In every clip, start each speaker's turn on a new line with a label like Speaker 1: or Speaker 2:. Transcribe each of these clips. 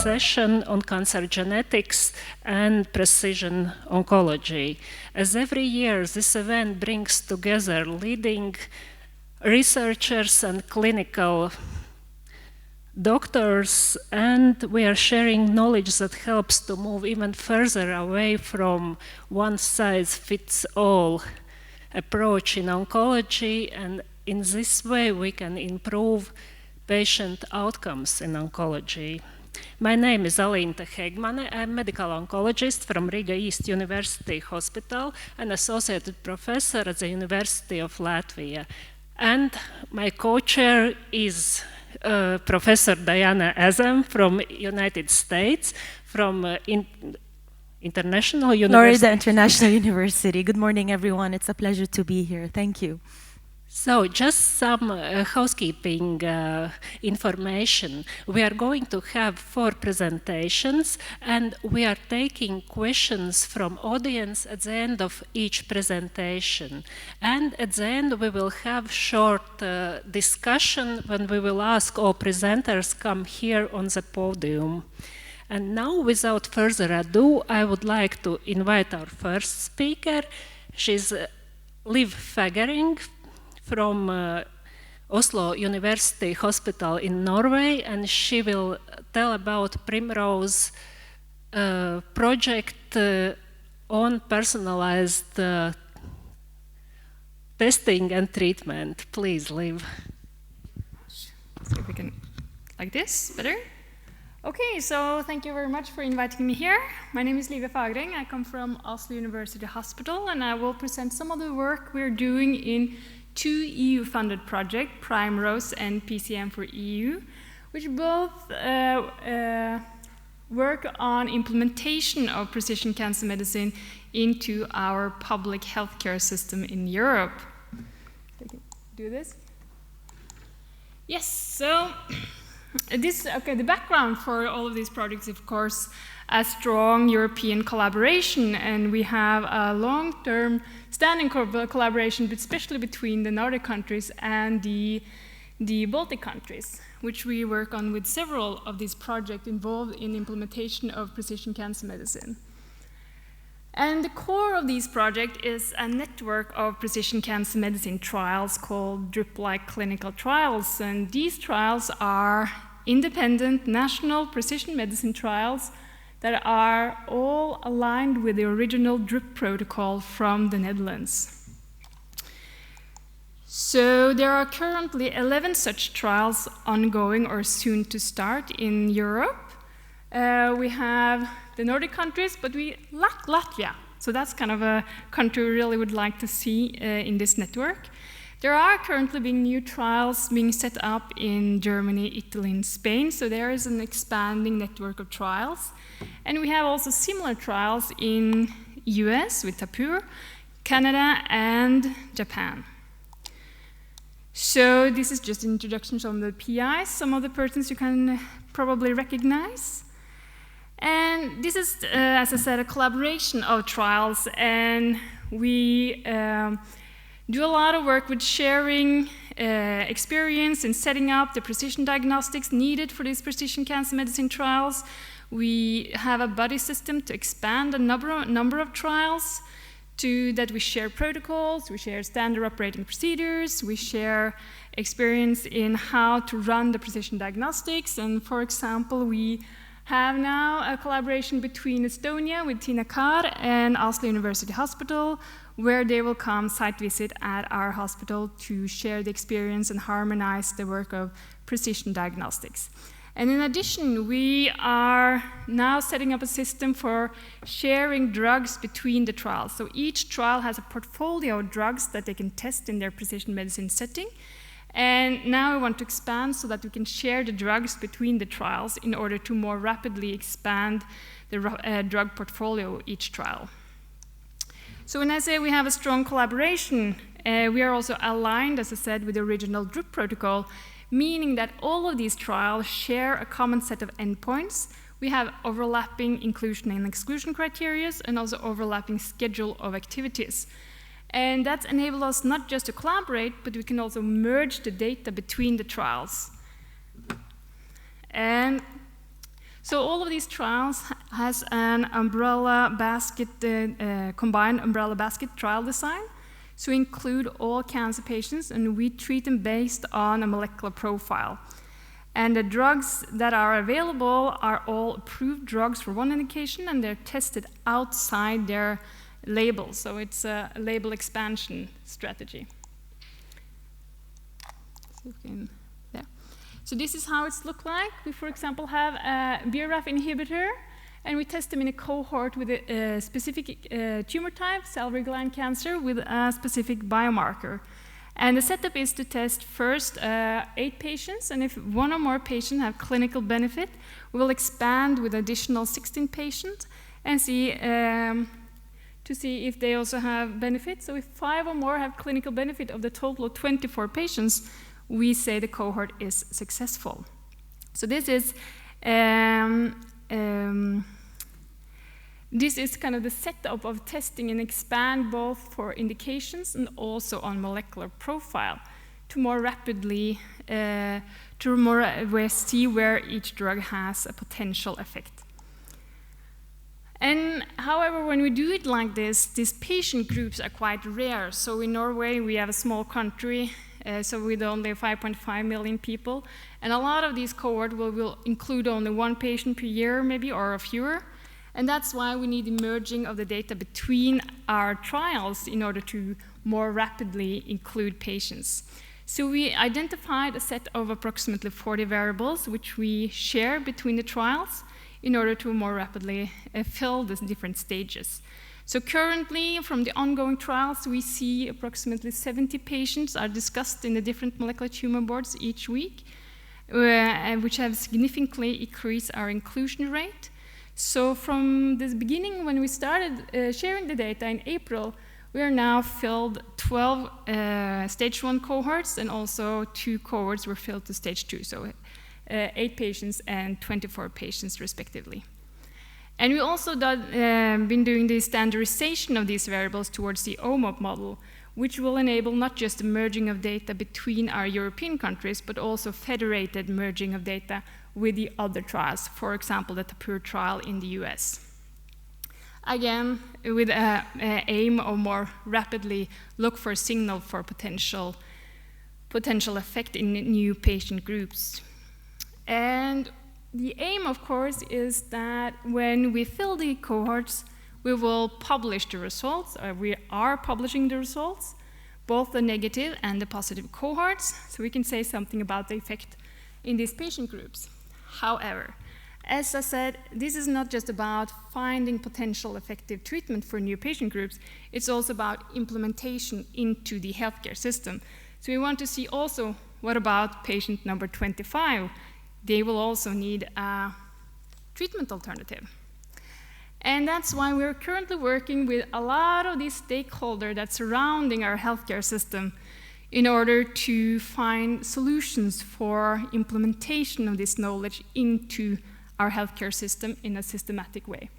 Speaker 1: session on cancer genetics and precision oncology. As every year, this event brings together leading researchers and clinical doctors, and we are sharing knowledge that helps to move even further away from one-size-fits-all approach in oncology, and in this way we can improve patient outcomes in oncology. My name is Alinta Hegmane. I'm a medical oncologist from Riga East University Hospital and associated professor at the University of Latvia. And my co-chair is Professor Diana Azzam from United States, from International University.
Speaker 2: Florida International University. Good morning, everyone. It's a pleasure to be here. Thank you.
Speaker 1: So just some housekeeping information. We are going to have 4 presentations, and we are taking questions from audience at the end of each presentation. And at the end, we will have short discussion when we will ask all presenters come here on the podium. And now, without further ado, I would like to invite our first speaker. She's Liv Fagereng from Oslo University Hospital in Norway, and she will tell about Primrose project on personalized testing and treatment. Please, Liv.
Speaker 3: See if we can, like this, better? Okay, so thank you very much for inviting me here. My name is Liv Fagereng. I come from Oslo University Hospital, and I will present some of the work we're doing in 2 EU-funded projects, Primrose and PCM for EU, which both work on implementation of precision cancer medicine into our public healthcare system in Europe. Do this? Yes, so the background for all of these projects, of course, a strong European collaboration, and we have a long-term standing collaboration, but especially between the Nordic countries and the Baltic countries, which we work on with several of these projects involved in implementation of precision cancer medicine. And the core of these projects is a network of precision cancer medicine trials called DRIP-like clinical trials, and these trials are independent national precision medicine trials that are all aligned with the original DRIP protocol from the Netherlands. So there are currently 11 such trials ongoing or soon to start in Europe. We have the Nordic countries, but we lack Latvia. So that's kind of a country we really would like to see in this network. There are currently being new trials being set up in Germany, Italy, and Spain. So there is an expanding network of trials. And we have also similar trials in US with Tartu, Canada, and Japan. So this is just an introduction from the PIs, some of the persons you can probably recognize. And this is, as I said, a collaboration of trials, and we do a lot of work with sharing experience in setting up the precision diagnostics needed for these precision cancer medicine trials. We have a buddy system to expand the number of trials, that we share protocols, we share standard operating procedures, we share experience in how to run the precision diagnostics. And for example, we have now a collaboration between Estonia with Tina Kar and Oslo University Hospital, where they will come site visit at our hospital to share the experience and harmonize the work of precision diagnostics. And in addition, we are now setting up a system for sharing drugs between the trials. So each trial has a portfolio of drugs that they can test in their precision medicine setting. And now we want to expand so that we can share the drugs between the trials in order to more rapidly expand the drug portfolio of each trial. So when I say we have a strong collaboration, we are also aligned, as I said, with the original DRIP protocol, meaning that all of these trials share a common set of endpoints. We have overlapping inclusion and exclusion criteria and also overlapping schedule of activities. And that's enabled us not just to collaborate, but we can also merge the data between the trials. And So all of these trials has an umbrella basket, combined umbrella basket trial design. So we include all cancer patients, and we treat them based on a molecular profile. And the drugs that are available are all approved drugs for one indication, and they're tested outside their label. So it's a label expansion strategy. So this is how it's looked like. We, for example, have a BRAF inhibitor, and we test them in a cohort with a specific tumor type, salivary gland cancer, with a specific biomarker. And the setup is to test first 8 patients, and if one or more patients have clinical benefit, we will expand with additional 16 patients and see to see if they also have benefit. So if 5 or more have clinical benefit of the total of 24 patients, we say the cohort is successful. So this is kind of the setup of testing and expand both for indications and also on molecular profile to more rapidly see where each drug has a potential effect. And however, when we do it like this, these patient groups are quite rare. So in Norway, we have a small country, so with only 5.5 million people. And a lot of these cohorts will include only 1 patient per year, maybe, or fewer. And that's why we need the merging of the data between our trials in order to more rapidly include patients. So we identified a set of approximately 40 variables, which we share between the trials in order to more rapidly fill the different stages. So currently, from the ongoing trials, we see approximately 70 patients are discussed in the different molecular tumor boards each week, which have significantly increased our inclusion rate. So from the beginning, when we started sharing the data in April, we are now filled 12 stage 1 cohorts, and also 2 cohorts were filled to stage 2, so 8 patients and 24 patients respectively. And we also been doing the standardization of these variables towards the OMOP model, which will enable not just the merging of data between our European countries, but also federated merging of data with the other trials, for example, the Tartu trial in the US. Again, with an aim of more rapidly look for a signal for potential effect in new patient groups. And the aim, of course, is that when we fill the cohorts, we will publish the results, or we are publishing the results, both the negative and the positive cohorts, so we can say something about the effect in these patient groups. However, as I said, this is not just about finding potential effective treatment for new patient groups, it's also about implementation into the healthcare system. So we want to see also, what about patient number 25? They will also need a treatment alternative. And that's why we're currently working with a lot of these stakeholders that's surrounding our healthcare system in order to find solutions for implementation of this knowledge into our healthcare system in a systematic way.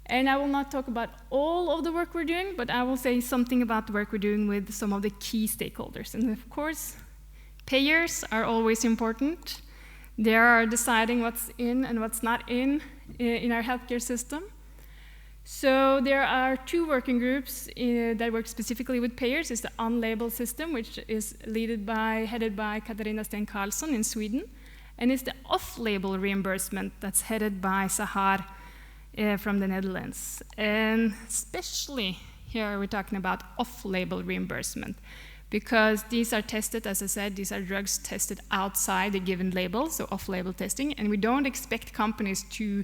Speaker 3: And I will not talk about all of the work we're doing, but I will say something about the work we're doing with some of the key stakeholders. And of course, payers are always important. They are deciding what's in and what's not in our healthcare system. So there are 2 working groups that work specifically with payers. It's the unlabeled system, which is headed by Katarina Sten Karlsson in Sweden. And it's the off-label reimbursement that's headed by Sahar from the Netherlands. And especially here we're talking about off-label reimbursement, because these are tested, as I said, these are drugs tested outside the given label, so off-label testing, and we don't expect companies to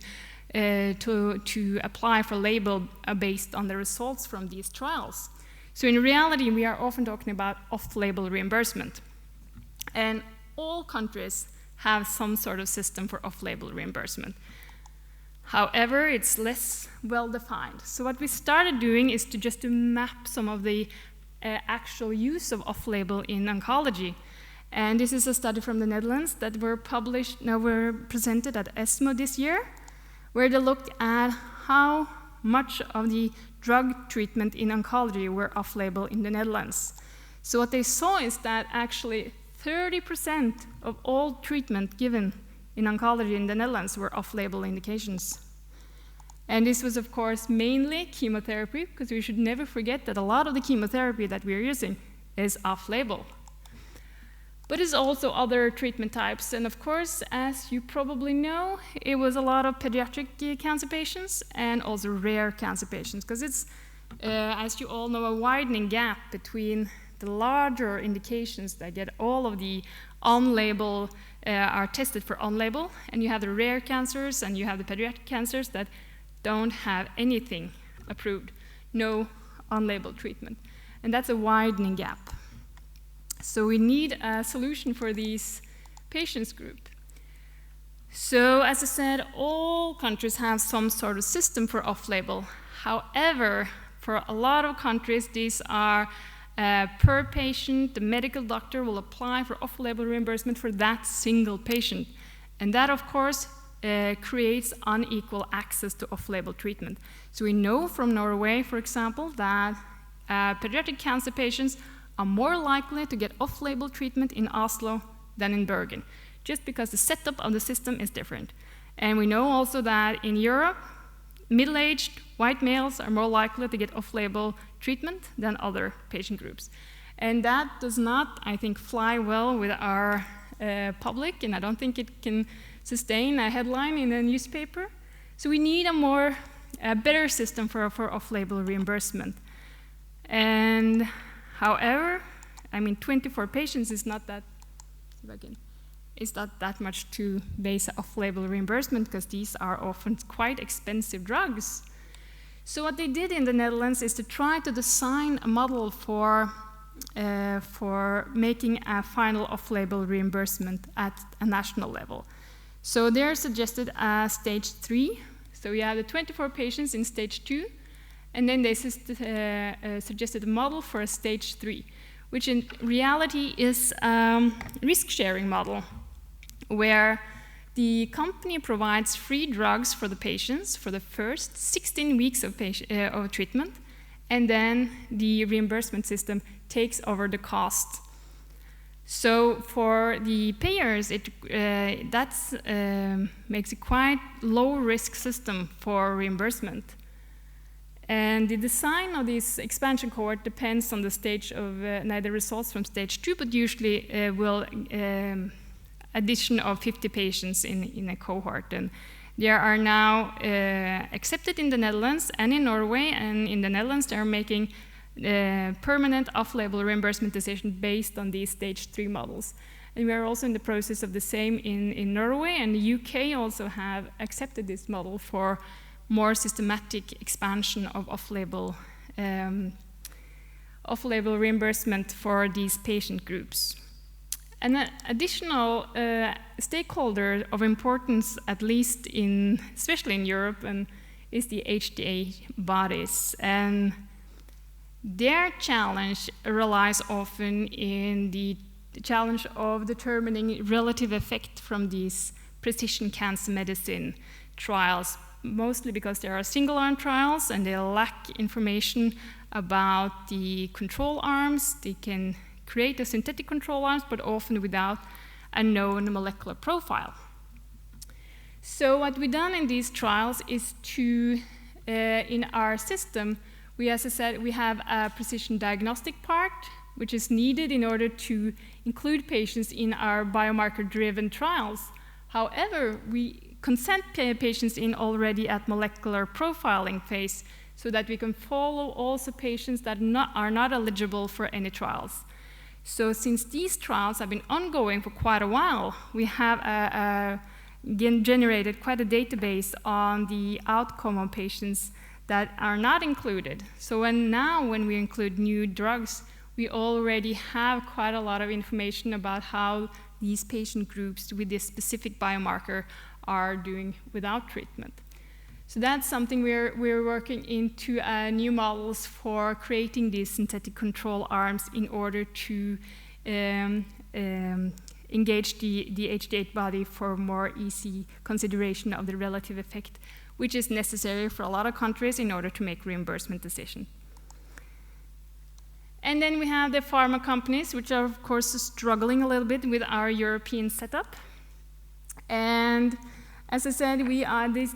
Speaker 3: apply for label based on the results from these trials. So in reality, we are often talking about off-label reimbursement. And all countries have some sort of system for off-label reimbursement. However, it's less well-defined. So what we started doing is to map some of the actual use of off-label in oncology. And this is a study from the Netherlands that were presented at ESMO this year, where they looked at how much of the drug treatment in oncology were off-label in the Netherlands. So what they saw is that actually 30% of all treatment given in oncology in the Netherlands were off-label indications. And this was, of course, mainly chemotherapy, because we should never forget that a lot of the chemotherapy that we're using is off-label. But it's also other treatment types. And of course, as you probably know, it was a lot of pediatric cancer patients and also rare cancer patients, because it's, as you all know, a widening gap between the larger indications that get all of the on-label, are tested for on-label, and you have the rare cancers and you have the pediatric cancers that don't have anything approved, no on-label treatment. And that's a widening gap. So we need a solution for these patients group. So as I said, all countries have some sort of system for off-label. However, for a lot of countries, these are per patient, the medical doctor will apply for off-label reimbursement for that single patient. And that, of course, creates unequal access to off-label treatment. So we know from Norway, for example, that pediatric cancer patients are more likely to get off-label treatment in Oslo than in Bergen, just because the setup of the system is different. And we know also that in Europe, middle-aged white males are more likely to get off-label treatment than other patient groups. And that does not, I think, fly well with our public, and I don't think it can sustain a headline in a newspaper. So we need a better system for off-label reimbursement. And however, I mean, 24 patients is not that, is not that much to base off-label reimbursement, because these are often quite expensive drugs. So what they did in the Netherlands is to try to design a model for making a final off-label reimbursement at a national level. So they're suggested stage 3. So we have the 24 patients in stage 2, and then they suggested a model for a stage 3, which in reality is a risk-sharing model, where the company provides free drugs for the patients for the first 16 weeks of treatment, and then the reimbursement system takes over the cost. So for the payers, that makes a quite low-risk system for reimbursement. And the design of this expansion cohort depends on the stage of the results from stage 2, but usually will addition of 50 patients in a cohort. And they are now accepted in the Netherlands and in Norway, and in the Netherlands they are making permanent off-label reimbursement decision based on these stage 3 models. And we are also in the process of the same in Norway, and the UK also have accepted this model for more systematic expansion of off-label reimbursement for these patient groups. An additional stakeholder of importance, at least especially in Europe, is the HTA bodies. And their challenge relies often in the challenge of determining relative effect from these precision cancer medicine trials, mostly because there are single-arm trials and they lack information about the control arms. They can create a synthetic control arms, but often without a known molecular profile. So what we've done in these trials is to, in our system, as I said, we have a precision diagnostic part, which is needed in order to include patients in our biomarker-driven trials. However, we consent patients in already at molecular profiling phase, so that we can follow also patients that are not eligible for any trials. So since these trials have been ongoing for quite a while, we have generated quite a database on the outcome of patients that are not included. So when we include new drugs, we already have quite a lot of information about how these patient groups with this specific biomarker are doing without treatment. So that's something we're working into new models for creating these synthetic control arms in order to engage the HDA body for more easy consideration of the relative effect, which is necessary for a lot of countries in order to make reimbursement decisions. And then we have the pharma companies, which are of course struggling a little bit with our European setup. And as I said,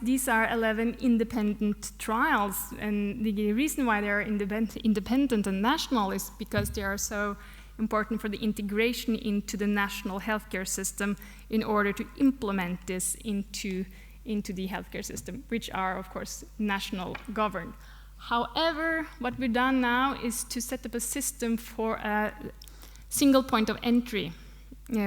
Speaker 3: these are 11 independent trials, and the reason why they are independent and national is because they are so important for the integration into the national healthcare system in order to implement this into the healthcare system, which are, of course, national governed. However, what we've done now is to set up a system for a single point of entry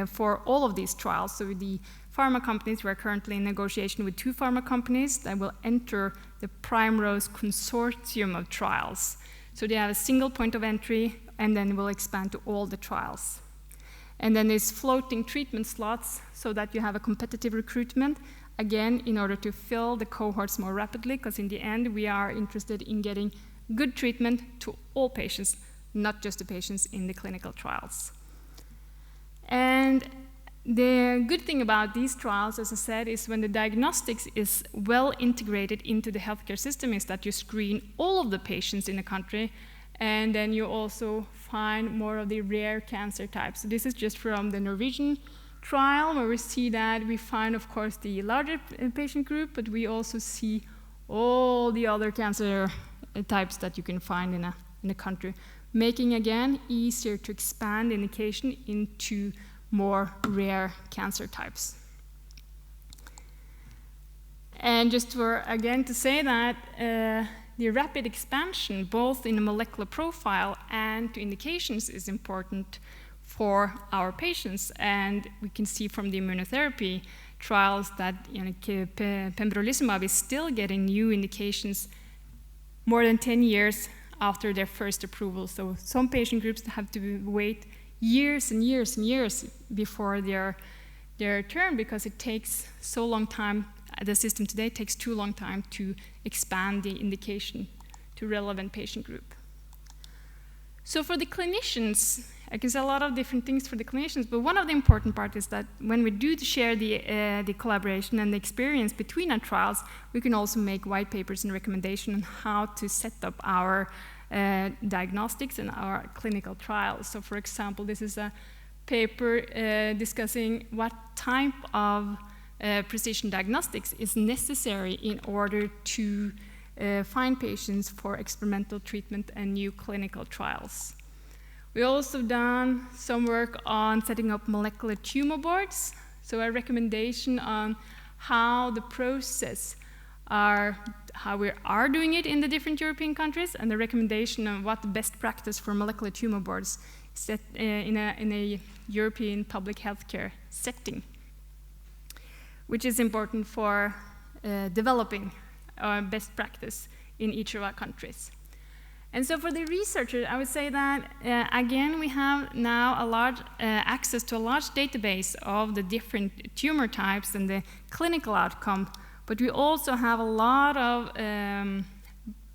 Speaker 3: for all of these trials. So the pharma companies, we are currently in negotiation with 2 pharma companies that will enter the Primrose consortium of trials. So they have a single point of entry, and then will expand to all the trials. And then there's floating treatment slots so that you have a competitive recruitment, again, in order to fill the cohorts more rapidly, because in the end, we are interested in getting good treatment to all patients, not just the patients in the clinical trials. And the good thing about these trials, as I said, is when the diagnostics is well integrated into the healthcare system, is that you screen all of the patients in the country, and then you also find more of the rare cancer types. So this is just from the Norwegian trial, where we see that we find, of course, the larger patient group, but we also see all the other cancer types that you can find in a country, making, again, easier to expand indication into more rare cancer types. And just for, again, to say that the rapid expansion, both in the molecular profile and to indications, is important for our patients. And we can see from the immunotherapy trials that pembrolizumab is still getting new indications more than 10 years after their first approval. So some patient groups have to wait years and years and years before their turn, because it takes so long time. The system today takes too long time to expand the indication to relevant patient group. So for the clinicians, I can say a lot of different things for the clinicians, but one of the important part is that when we do share the collaboration and the experience between our trials, we can also make white papers and recommendations on how to set up our diagnostics and our clinical trials. So for example, this is a paper discussing what type of precision diagnostics is necessary in order to find patients for experimental treatment and new clinical trials. We also done some work on setting up molecular tumor boards, so a recommendation on how the process how we are doing it in the different European countries, and the recommendation on what the best practice for molecular tumor boards set in a European public healthcare setting, which is important for developing our best practice in each of our countries. And so for the researchers, I would say that, again, we have now a large access to a large database of the different tumor types and the clinical outcome, but we also have a lot of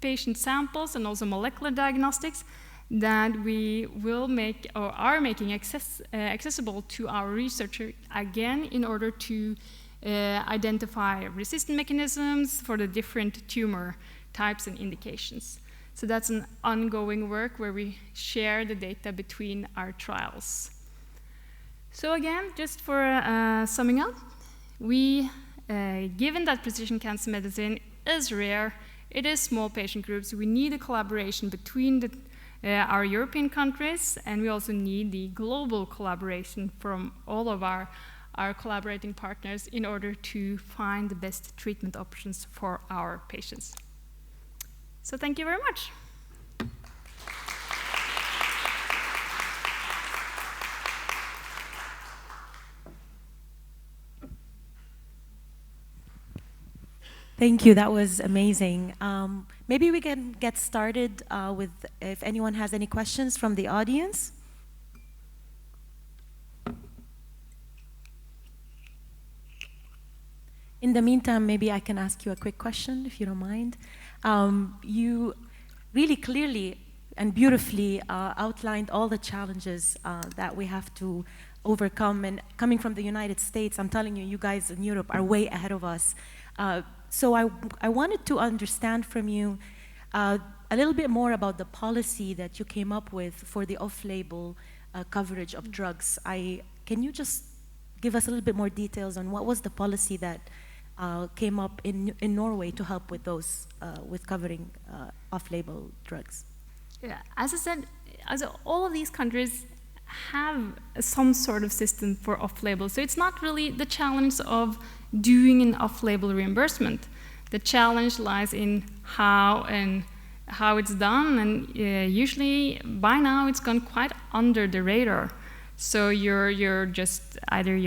Speaker 3: patient samples and also molecular diagnostics that we will make or are making accessible to our researchers, again, in order to identify resistant mechanisms for the different tumor types and indications. So that's an ongoing work where we share the data between our trials. So again, just for summing up, given that precision cancer medicine is rare, it is small patient groups, we need a collaboration between our European countries, and we also need the global collaboration from all of our collaborating partners in order to find the best treatment options for our patients. So thank you very much.
Speaker 2: Thank you, that was amazing. Maybe we can get started with if anyone has any questions from the audience. In the meantime, maybe I can ask you a quick question, if you don't mind. You really clearly and beautifully outlined all the challenges that we have to overcome. And coming from the United States, I'm telling you, you guys in Europe are way ahead of us. So I wanted to understand from you a little bit more about the policy that you came up with for the off-label coverage of drugs. Can you just give us a little bit more details on what was the policy that came up in Norway to help with those, with covering off-label drugs?
Speaker 3: Yeah, as I said, all of these countries have some sort of system for off-label, so it's not really the challenge of doing an off-label reimbursement. The challenge lies in how it's done, and usually by now it's gone quite under the radar. So you're just either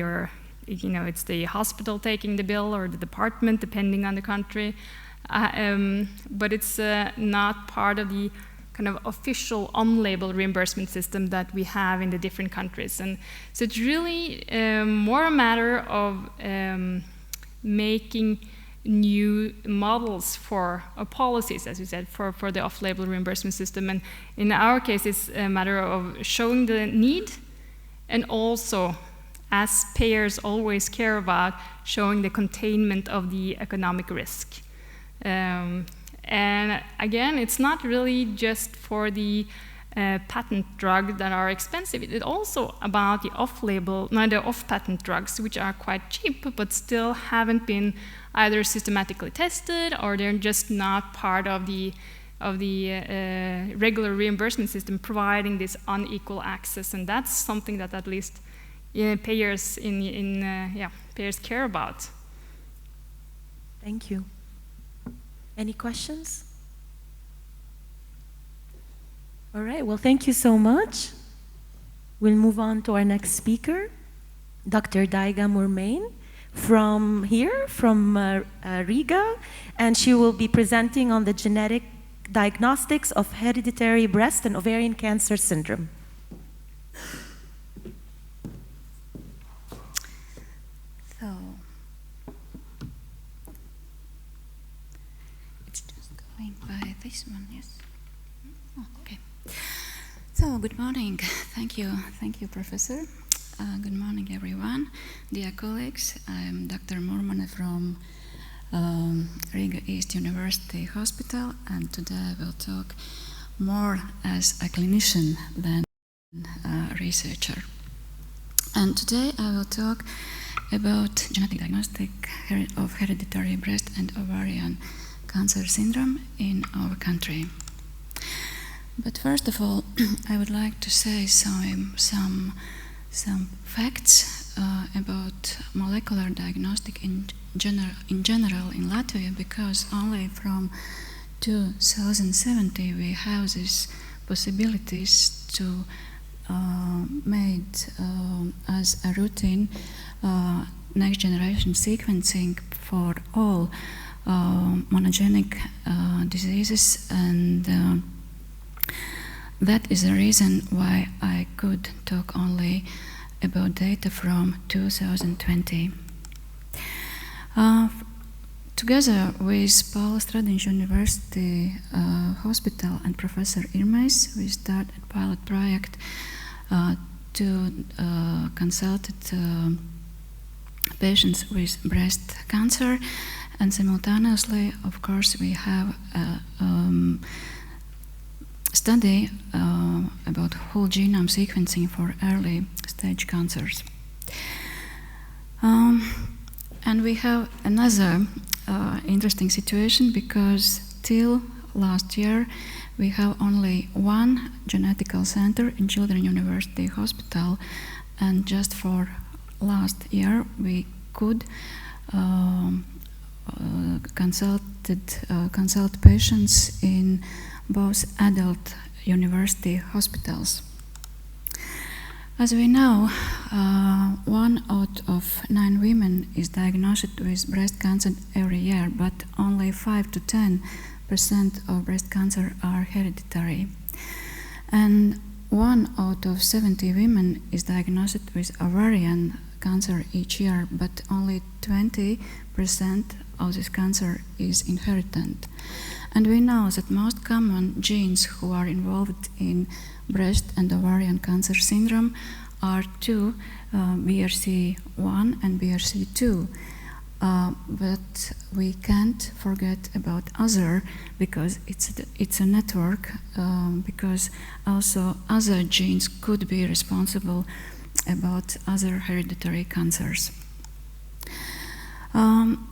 Speaker 3: it's the hospital taking the bill or the department, depending on the country, but it's not part of the kind of official on-label reimbursement system that we have in the different countries. And so it's really more a matter of making new models for policies, as you said, for the off-label reimbursement system. And in our case, it's a matter of showing the need, and also, as payers always care about, showing the containment of the economic risk. And again, it's not really just for the patent drugs that are expensive. It's also about the off-label, the off-patent drugs, which are quite cheap, but still haven't been either systematically tested, or they're just not part of the regular reimbursement system, providing this unequal access. And that's something that at least payers payers care about.
Speaker 2: Thank you. Any questions? All right, well, thank you so much. We'll move on to our next speaker, Dr. Daiga Murmane, from Riga, and she will be presenting on the genetic diagnostics of hereditary breast and ovarian cancer syndrome.
Speaker 4: So, it's just going by this one, yes? Oh, okay. So, good morning. Thank you, Professor. Good morning, everyone. Dear colleagues, I'm Dr. Murmane from Riga East University Hospital, and today I will talk more as a clinician than a researcher. And today I will talk about genetic diagnostic of hereditary breast and ovarian cancer syndrome in our country. But first of all, I would like to say some facts about molecular diagnostic in general in Latvia, because only from 2017 we have these possibilities to made as a routine next generation sequencing for all monogenic diseases, and that is the reason why I could talk only about data from 2020. Together with Paul Stradiņš University Hospital and Professor Irmais, we started a pilot project to consult patients with breast cancer, and simultaneously, of course, we have a study about whole genome sequencing for early stage cancers. And we have another interesting situation, because till last year we have only one genetical center in Children's University Hospital, and just for last year we could consult patients in both adult university hospitals. As we know, 1 out of 9 women is diagnosed with breast cancer every year, but only 5 to 10% of breast cancer are hereditary. And 1 out of 70 women is diagnosed with ovarian cancer each year, but only 20% of this cancer is inherited. And we know that most common genes who are involved in breast and ovarian cancer syndrome are two, BRCA1 and BRCA2. But we can't forget about other, because it's a network, because also other genes could be responsible about other hereditary cancers.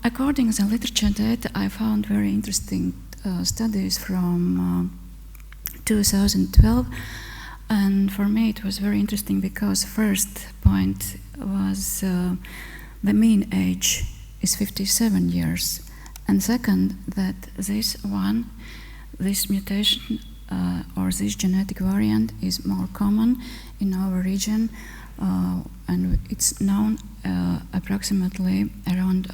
Speaker 4: According to the literature data, I found very interesting studies from 2012, and for me it was very interesting because first point was the mean age is 57 years, and second that this mutation or this genetic variant is more common in our region, and it's known approximately around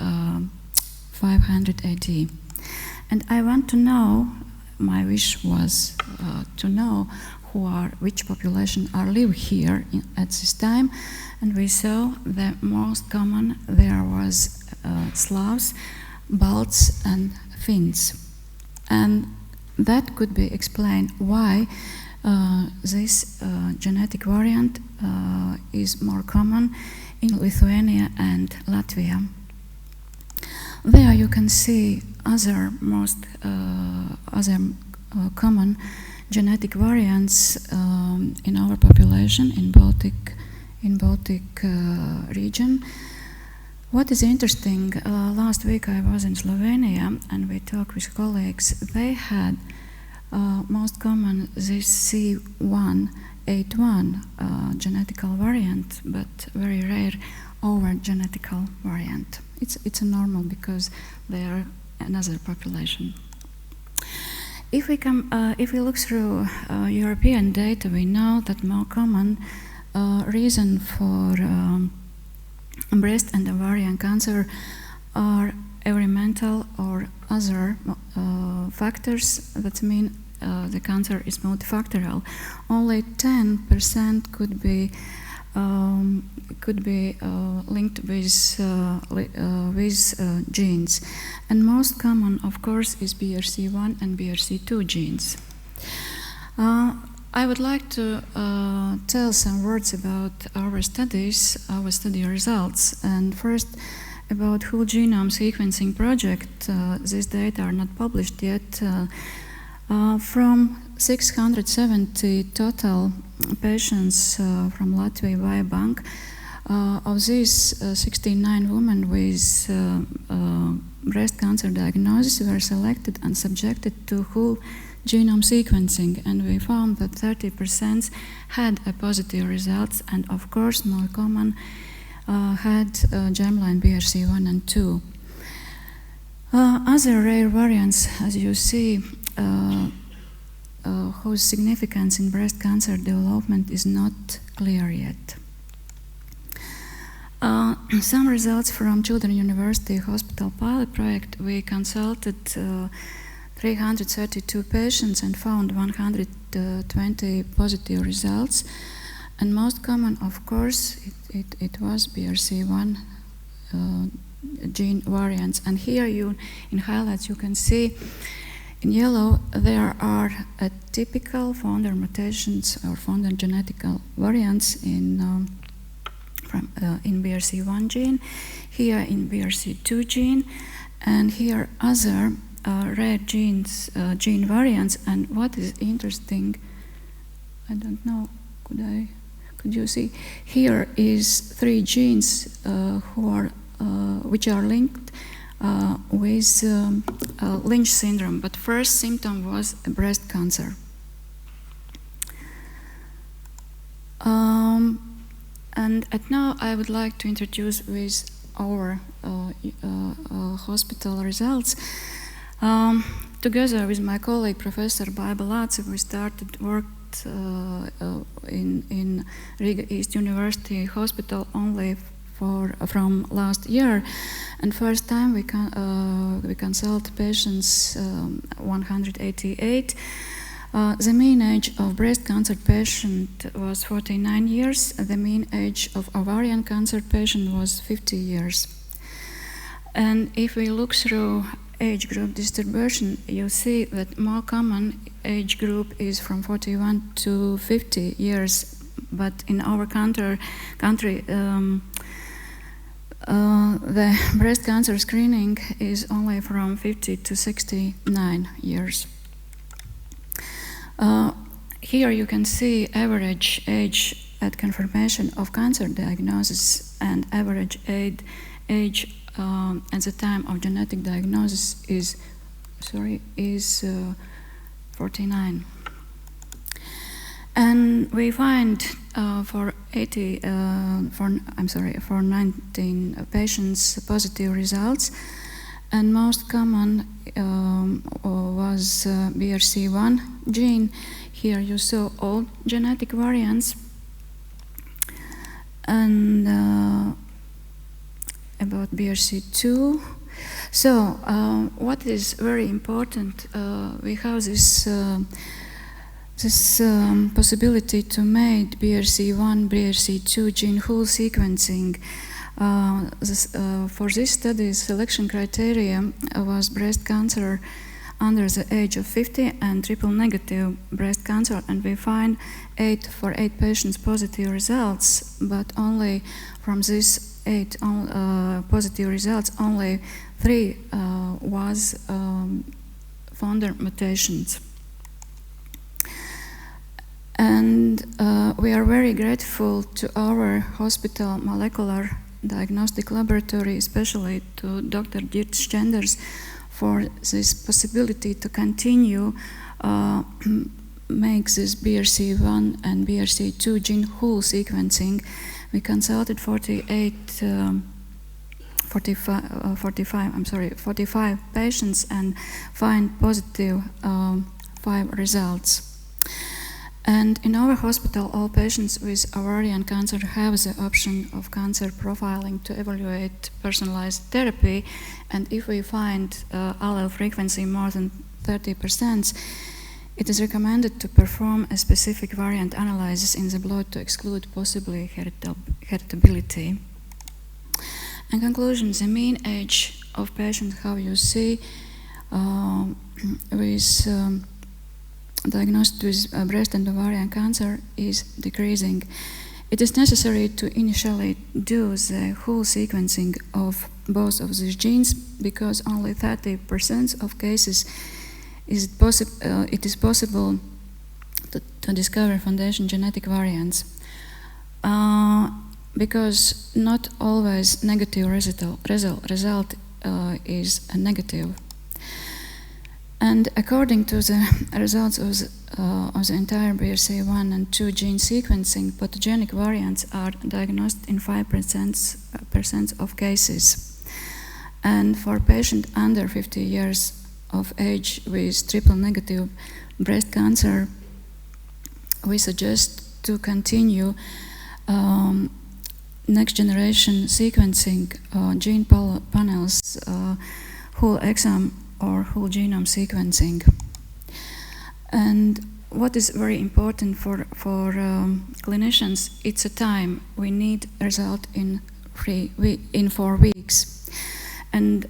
Speaker 4: 500 AD. And I want to know, my wish was to know which population are live here at this time, and we saw the most common there was Slavs, Balts, and Finns, and that could be explained why this genetic variant is more common in Lithuania and Latvia. There you can see other common genetic variants in our population in Baltic region. What is interesting, last week I was in Slovenia and we talked with colleagues. They had most common this C181 genetical variant, but very rare over genetical variant. It's a normal because they are another population. If we look through European data, we know that more common reason for breast and ovarian cancer are environmental or other factors that mean the cancer is multifactorial. Only 10% could be linked with genes, and most common, of course, is BRCA1 and BRCA2 genes. I would like to tell some words about our study results, and first about whole genome sequencing project. These data are not published yet. From 670 total patients from Latvia Biobank, of these 69 women with breast cancer diagnosis were selected and subjected to whole genome sequencing, and we found that 30% had a positive results, and of course more common had germline BRCA1 and 2. Other rare variants, as you see, whose significance in breast cancer development is not clear yet. Some results from Children's University Hospital pilot project. We consulted 332 patients and found 120 positive results, and most common, of course, it was BRCA1 gene variants. And here in highlights you can see in yellow there are typical founder mutations or founder genetical variants in BRCA1 gene, here in BRCA2 gene, and here other rare gene variants. And what is interesting, I don't know, could you see? Here is 3 genes which are linked with Lynch syndrome, but first symptom was breast cancer. And now I would like to introduce with our hospital results. Together with my colleague Professor Halasz, we started worked in Riga East University Hospital only from last year, and first time we consult patients 188. The mean age of breast cancer patient was 49 years. The mean age of ovarian cancer patient was 50 years. And if we look through age group distribution, you see that more common age group is from 41 to 50 years, but in our country the breast cancer screening is only from 50 to 69 years. Here you can see average age at confirmation of cancer diagnosis, and average age at the time of genetic diagnosis is 49. And we find for 19 patients positive results, and most common was BRCA1 gene. Here you saw all genetic variants, and about BRCA2. So what is very important, we have this possibility to make BRCA1, BRCA2 gene whole sequencing. For this study, selection criteria was breast cancer under the age of 50 and triple negative breast cancer, and we find 8 patients positive results, but only from these 8 positive results, only 3 was founder mutations. And we are very grateful to our hospital molecular diagnostic laboratory, especially to Dr. Dirk Stenders, for this possibility to continue make this BRCA1 and BRCA2 gene whole sequencing. We consulted 45 patients and find positive 5 results. And in our hospital, all patients with ovarian cancer have the option of cancer profiling to evaluate personalized therapy. And if we find allele frequency more than 30%, it is recommended to perform a specific variant analysis in the blood to exclude possibly heritability. In conclusion, the mean age of patients, how you see, with diagnosed with breast and ovarian cancer is decreasing. It is necessary to initially do the whole sequencing of both of these genes, because only 30% of cases it is possible to discover foundation genetic variants. Because not always negative result is a negative. And according to the results of the entire BRCA1 and 2 gene sequencing, pathogenic variants are diagnosed in 5% of cases. And for patients under 50 years of age with triple negative breast cancer, we suggest to continue next generation sequencing, gene panels, whole exome or whole genome sequencing. And what is very important for clinicians, it's a time. We need result in 4 weeks. And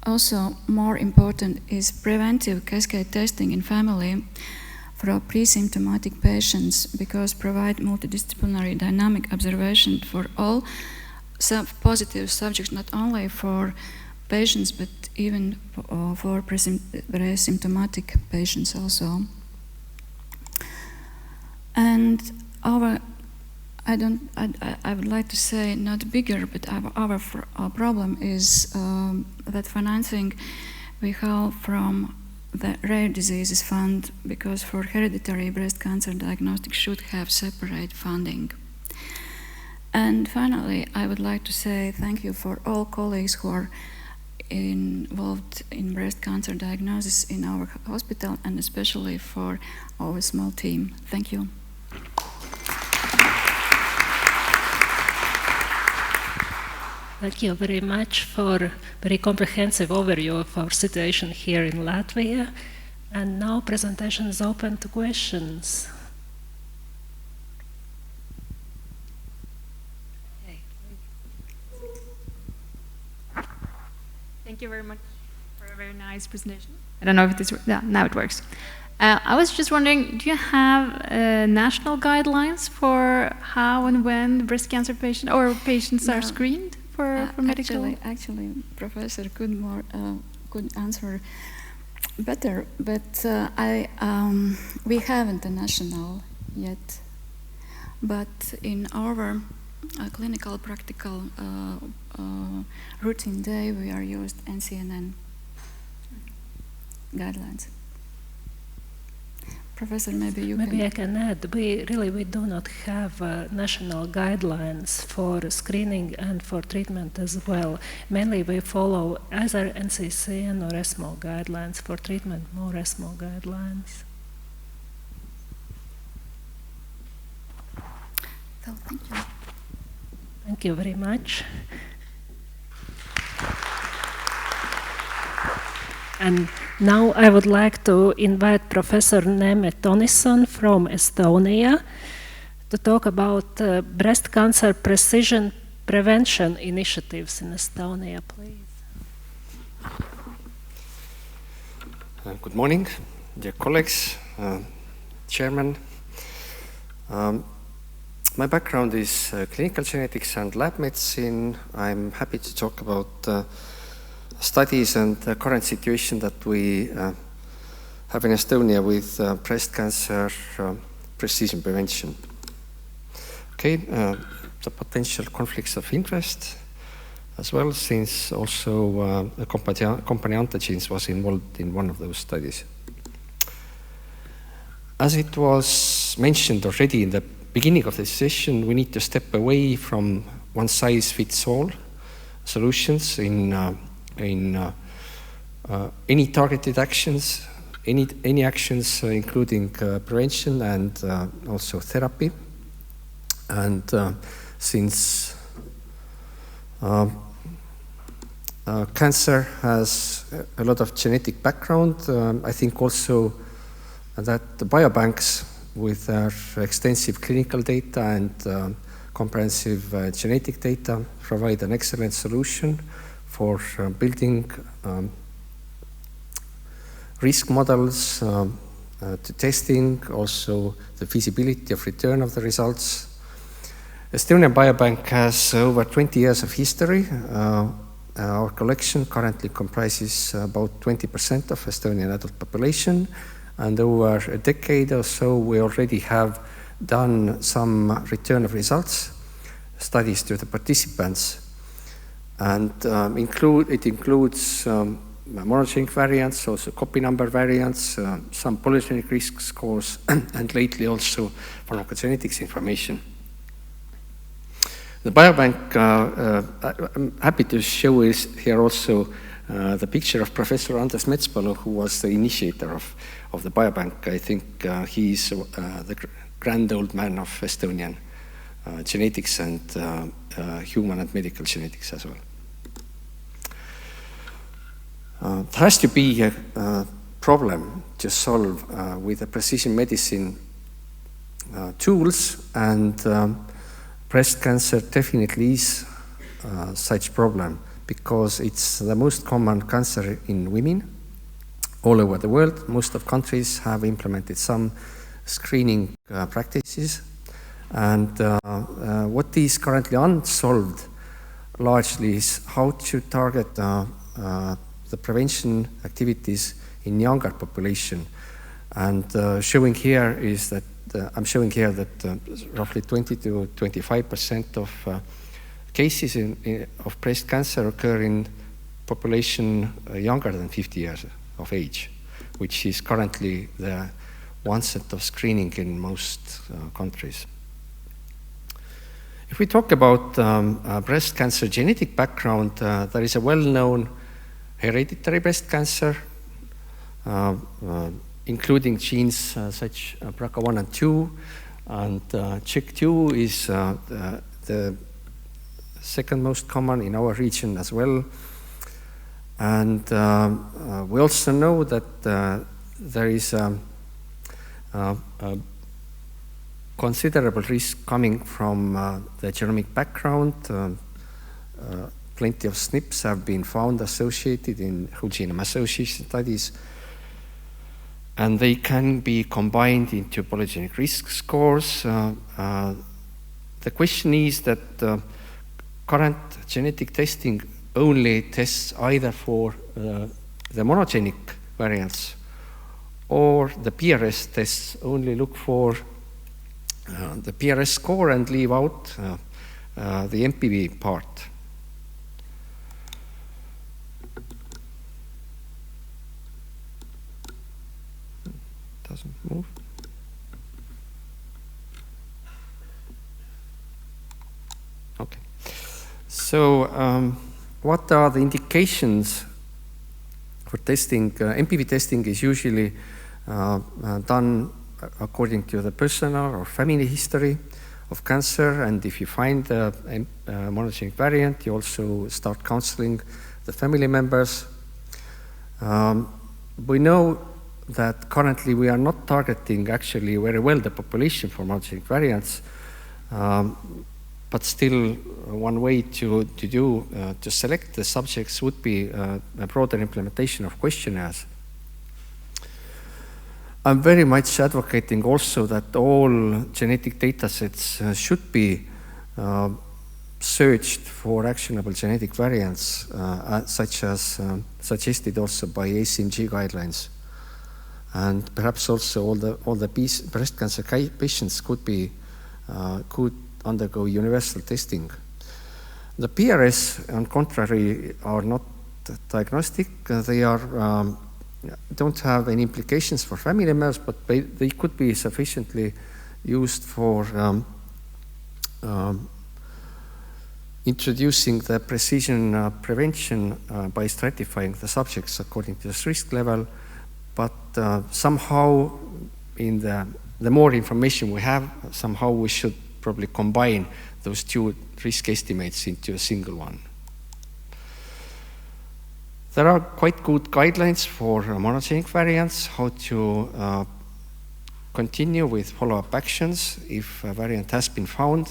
Speaker 4: also more important is preventive cascade testing in family for pre-symptomatic patients, because provide multidisciplinary dynamic observation for all positive subjects, not only for patients, but even for pre-symptomatic patients also. And I would like to say not bigger, but our problem is that financing we have from the Rare Diseases Fund, because for hereditary breast cancer diagnostic should have separate funding. And finally, I would like to say thank you for all colleagues who are involved in breast cancer diagnosis in our hospital, and especially for our small team. Thank you.
Speaker 1: Thank you very much for a very comprehensive overview of our situation here in Latvia. And now presentation is open to questions.
Speaker 5: Thank you very much for a very nice presentation. I don't know if this, yeah, now it works. I was just wondering, do you have national guidelines for how and when breast cancer patients are screened for medical?
Speaker 4: Actually, Professor could answer better, but we haven't a national yet. But in our clinical practical routine day, we are used NCNN guidelines. Professor, maybe you
Speaker 1: Maybe
Speaker 4: can...
Speaker 1: I can add, we do not have national guidelines for screening and for treatment as well. Mainly we follow either NCCN or ESMO guidelines. For treatment, more ESMO guidelines.
Speaker 4: So, thank you.
Speaker 1: Thank you very much. And now I would like to invite Professor Neeme Tonisson from Estonia to talk about breast cancer precision prevention initiatives in Estonia, please.
Speaker 6: Good morning, dear colleagues, Chairman. My background is clinical genetics and lab medicine. I'm happy to talk about studies and the current situation that we have in Estonia with breast cancer precision prevention. Okay, the potential conflicts of interest as well, since also the company Antigens was involved in one of those studies. As it was mentioned already in the beginning of this session, we need to step away from one-size-fits-all solutions in any targeted actions, any actions including prevention and also therapy. And since cancer has a lot of genetic background, I think also that the biobanks with their extensive clinical data and comprehensive genetic data provide an excellent solution for building risk models, to testing also the feasibility of return of the results. Estonian Biobank has over 20 years of history. Our collection currently comprises about 20% of Estonian adult population, and over a decade or so we already have done some return of results studies to the participants. And it includes monogenic variants, also copy number variants, some polygenic risk scores, and lately also pharmacogenetics information. The biobank, I'm happy to show is here also the picture of Professor Andres Metspalu, who was the initiator of the biobank. I think he's the grand old man of Estonian genetics and human and medical genetics as well. There has to be a problem to solve with the precision medicine tools, and breast cancer definitely is such problem, because it's the most common cancer in women all over the world. Most of countries have implemented some screening practices, and what is currently unsolved largely is how to target the prevention activities in younger population. And showing here is that I'm showing here that roughly 20 to 25% of cases of breast cancer occur in population younger than 50 years of age, which is currently the one set of screening in most countries. If we talk about breast cancer genetic background, there is a well-known hereditary breast cancer, including genes such BRCA1 and 2, and CHEK2 is the second most common in our region as well. And we also know that there is a considerable risk coming from the genomic background. Plenty of SNPs have been found associated in whole genome association studies, and they can be combined into polygenic risk scores. The question is that current genetic testing only tests either for the monogenic variants, or the PRS tests only look for the PRS score and leave out the MPV part. Doesn't move. Okay. So what are the indications for testing? MPV testing is usually done according to the personal or family history of cancer, and if you find a monogenic variant, you also start counseling the family members. We know that currently we are not targeting actually very well the population for monogenic variants, but still one way to select the subjects would be a broader implementation of questionnaires. I'm very much advocating also that all genetic data sets should be searched for actionable genetic variants, such as suggested also by ACMG guidelines. And perhaps also all the breast cancer patients could undergo universal testing. The PRS, on contrary, are not diagnostic. They are don't have any implications for family members, but they could be sufficiently used for introducing the precision prevention by stratifying the subjects according to this risk level. But somehow, in the more information we have, somehow we should probably combine those two risk estimates into a single one. There are quite good guidelines for monogenic variants, how to continue with follow-up actions if a variant has been found.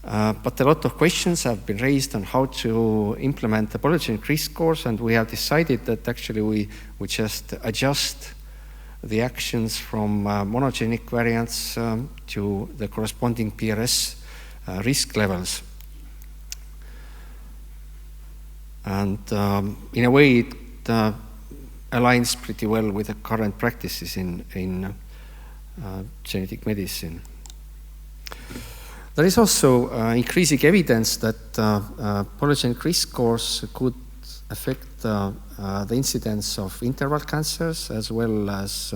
Speaker 6: But a lot of questions have been raised on how to implement the polygenic risk scores, and we have decided that actually we just adjust the actions from monogenic variants to the corresponding PRS risk levels. And in a way, it aligns pretty well with the current practices in genetic medicine. There is also increasing evidence that polygenic risk scores could affect the incidence of interval cancers as well as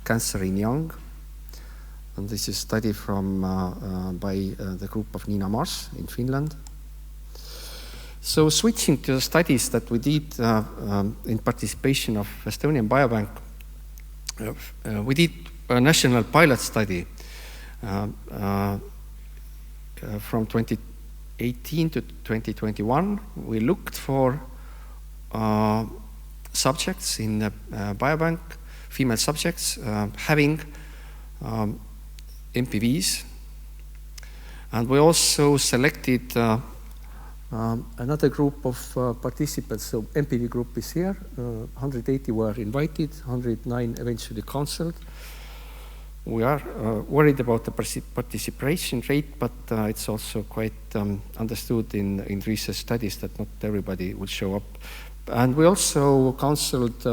Speaker 6: cancer in young. And this is a study from by the group of Nina Mars in Finland. So switching to the studies that we did in participation of Estonian Biobank, we did a national pilot study from 2018 to 2021. We looked for subjects in the Biobank, female subjects having MPVs. And we also selected another group of participants. So MPV group is here. 180 were invited, 109 eventually counseled. We are worried about the participation rate, but it's also quite understood in research studies that not everybody will show up. And we also counseled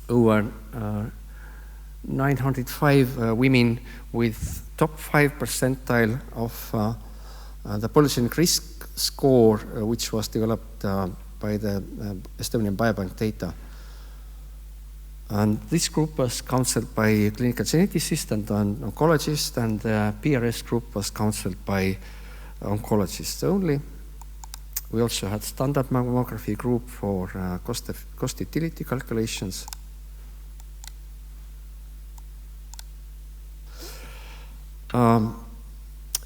Speaker 6: over 905 women with top 5 percentile of the polygenic risk score, which was developed by the Estonian Biobank data. And this group was counseled by a clinical geneticist and an oncologist, and the PRS group was counseled by oncologists only. We also had standard mammography group for cost utility calculations.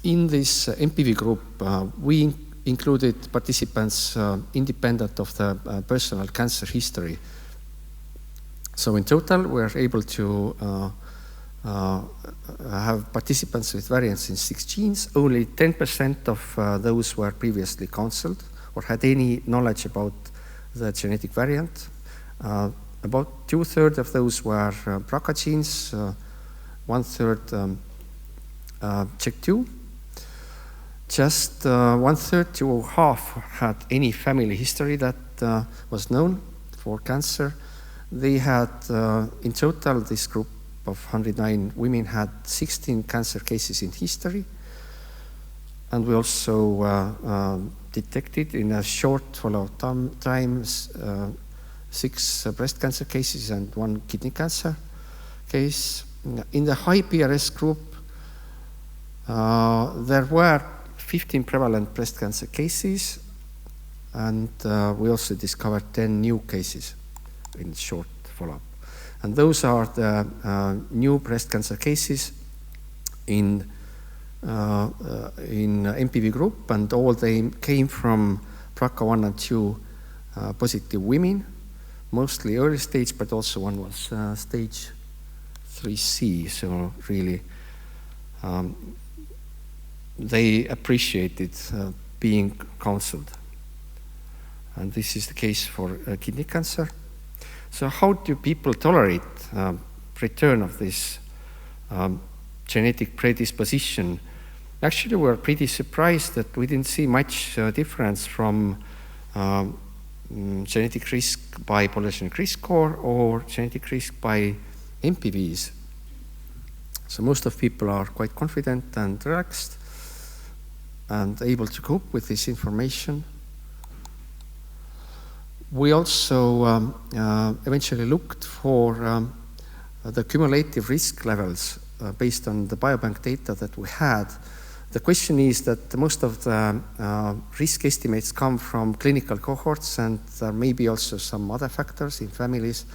Speaker 6: In this MPV group, we included participants independent of the personal cancer history. So in total, we are able to have participants with variants in 6 genes. Only 10% of those were previously counseled or had any knowledge about the genetic variant. About 2/3 of those were BRCA genes, 1/3 CHEK2. Just 1/3 to half had any family history that was known for cancer. They had, in total, this group of 109 women had 16 cancer cases in history. And we also detected in a short follow-up time 6 breast cancer cases and 1 kidney cancer case. In the high PRS group, there were 15 prevalent breast cancer cases, and we also discovered 10 new cases in short follow-up. And those are the new breast cancer cases in MPV group, and all they came from BRCA1 and 2 positive women, mostly early stage, but also one was stage 3C, so really they appreciated being counseled. And this is the case for kidney cancer. So how do people tolerate return of this genetic predisposition? Actually, we're pretty surprised that we didn't see much difference from genetic risk by polygenic risk score or genetic risk by MPVs. So most of people are quite confident and relaxed and able to cope with this information. We also eventually looked for the cumulative risk levels based on the biobank data that we had. The question is that most of the risk estimates come from clinical cohorts, and there may be also some other factors in families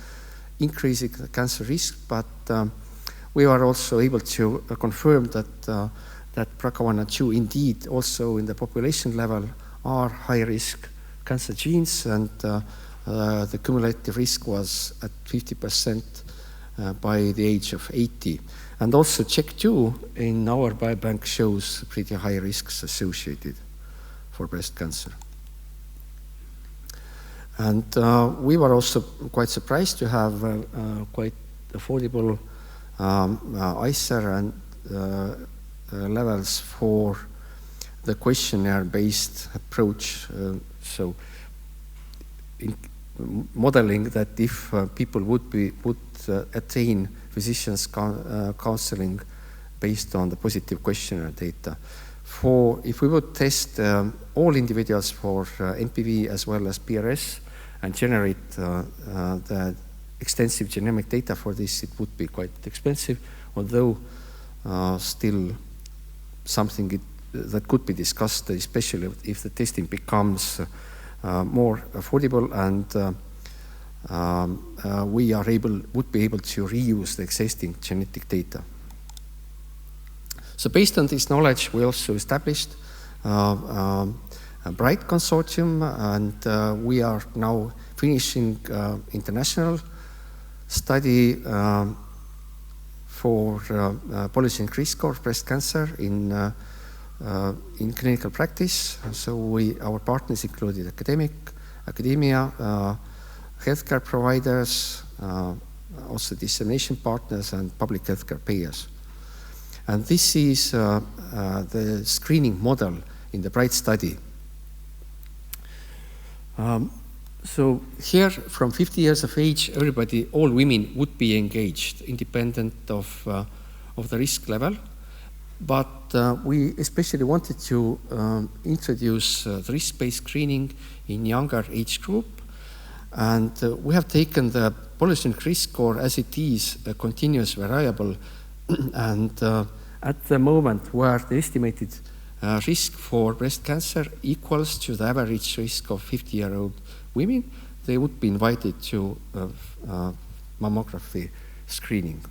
Speaker 6: increasing the cancer risk, but we are also able to confirm that that BRCA1 and 2 indeed also in the population level are high risk cancer genes, and the cumulative risk was at 50% by the age of 80. And also CHEK2 in our biobank shows pretty high risks associated for breast cancer. And we were also quite surprised to have quite affordable ICER and levels for the questionnaire-based approach. So in modeling that if people would attain physicians counseling based on the positive questionnaire data. If we would test all individuals for MPV as well as PRS and generate the extensive genomic data for this, it would be quite expensive, although still something that could be discussed, especially if the testing becomes more affordable and we would be able to reuse the existing genetic data. So based on this knowledge, we also established a BRIGHT consortium, and we are now finishing international study for polygenic risk score breast cancer in clinical practice. So our partners included academia, healthcare providers, also dissemination partners, and public healthcare payers. And this is the screening model in the BRIGHT study. So here, from 50 years of age, all women would be engaged, independent of the risk level. But we especially wanted to introduce the risk-based screening in younger age group. And we have taken the polygenic risk score as it is a continuous variable. And at the moment where the estimated risk for breast cancer equals to the average risk of 50-year-old women, they would be invited to mammography screening.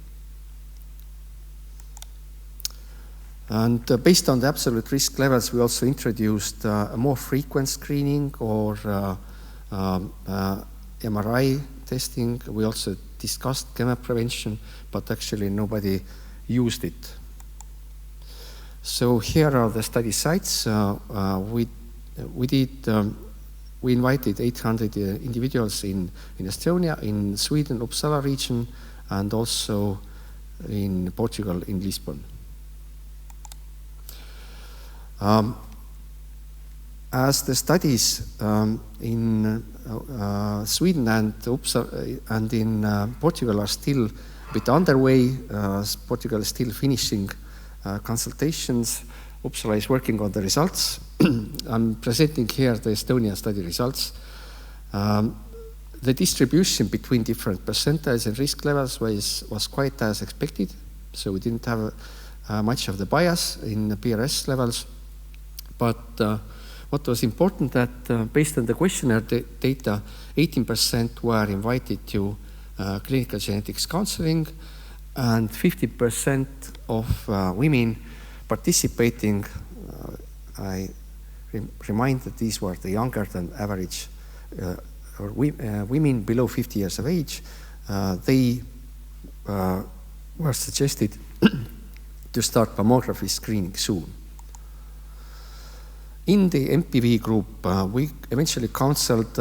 Speaker 6: And based on the absolute risk levels, we also introduced a more frequent screening or MRI testing. We also discussed chemo prevention, but actually nobody used it. So here are the study sites. We invited 800 individuals in Estonia, in Sweden, Uppsala region, and also in Portugal, in Lisbon. As the studies in Sweden and Uppsala and in Portugal are still bit underway. Portugal is still finishing consultations. Uppsala is working on the results. I'm presenting here the Estonian study results. The distribution between different percentiles and risk levels was quite as expected, so we didn't have much of the bias in the PRS levels. But what was important that based on the questionnaire data, 18% were invited to clinical genetics counseling, and 50% of women participating, I remind that these were the younger than average or women below 50 years of age, they were suggested to start mammography screening soon. In the MPV group, we eventually counseled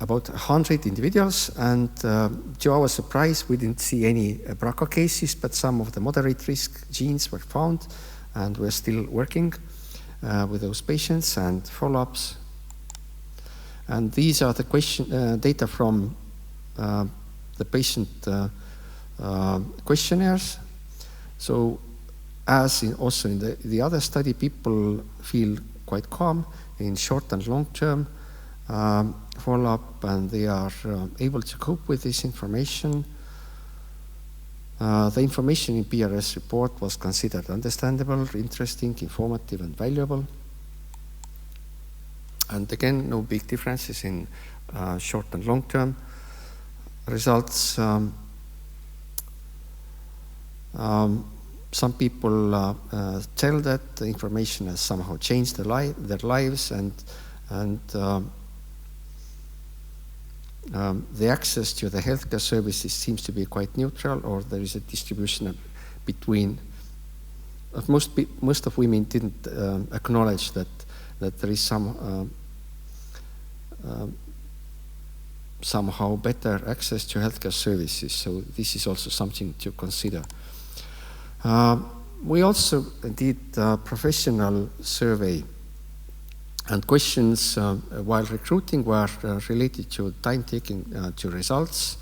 Speaker 6: about 100 individuals, and to our surprise, we didn't see any BRCA cases, but some of the moderate risk genes were found, and we're still working with those patients and follow-ups. And these are the data from the patient questionnaires. So as also in the other study, people feel quite calm in short and long term follow-up, and they are able to cope with this information. The information in PRS report was considered understandable, interesting, informative, and valuable. And again, no big differences in short and long-term results. Some people tell that the information has somehow changed their lives, and the access to the healthcare services seems to be quite neutral, or there is a distribution between. Most of women didn't acknowledge that there is some somehow better access to healthcare services. So this is also something to consider. We also did a professional survey, and questions while recruiting were related to time taken to results,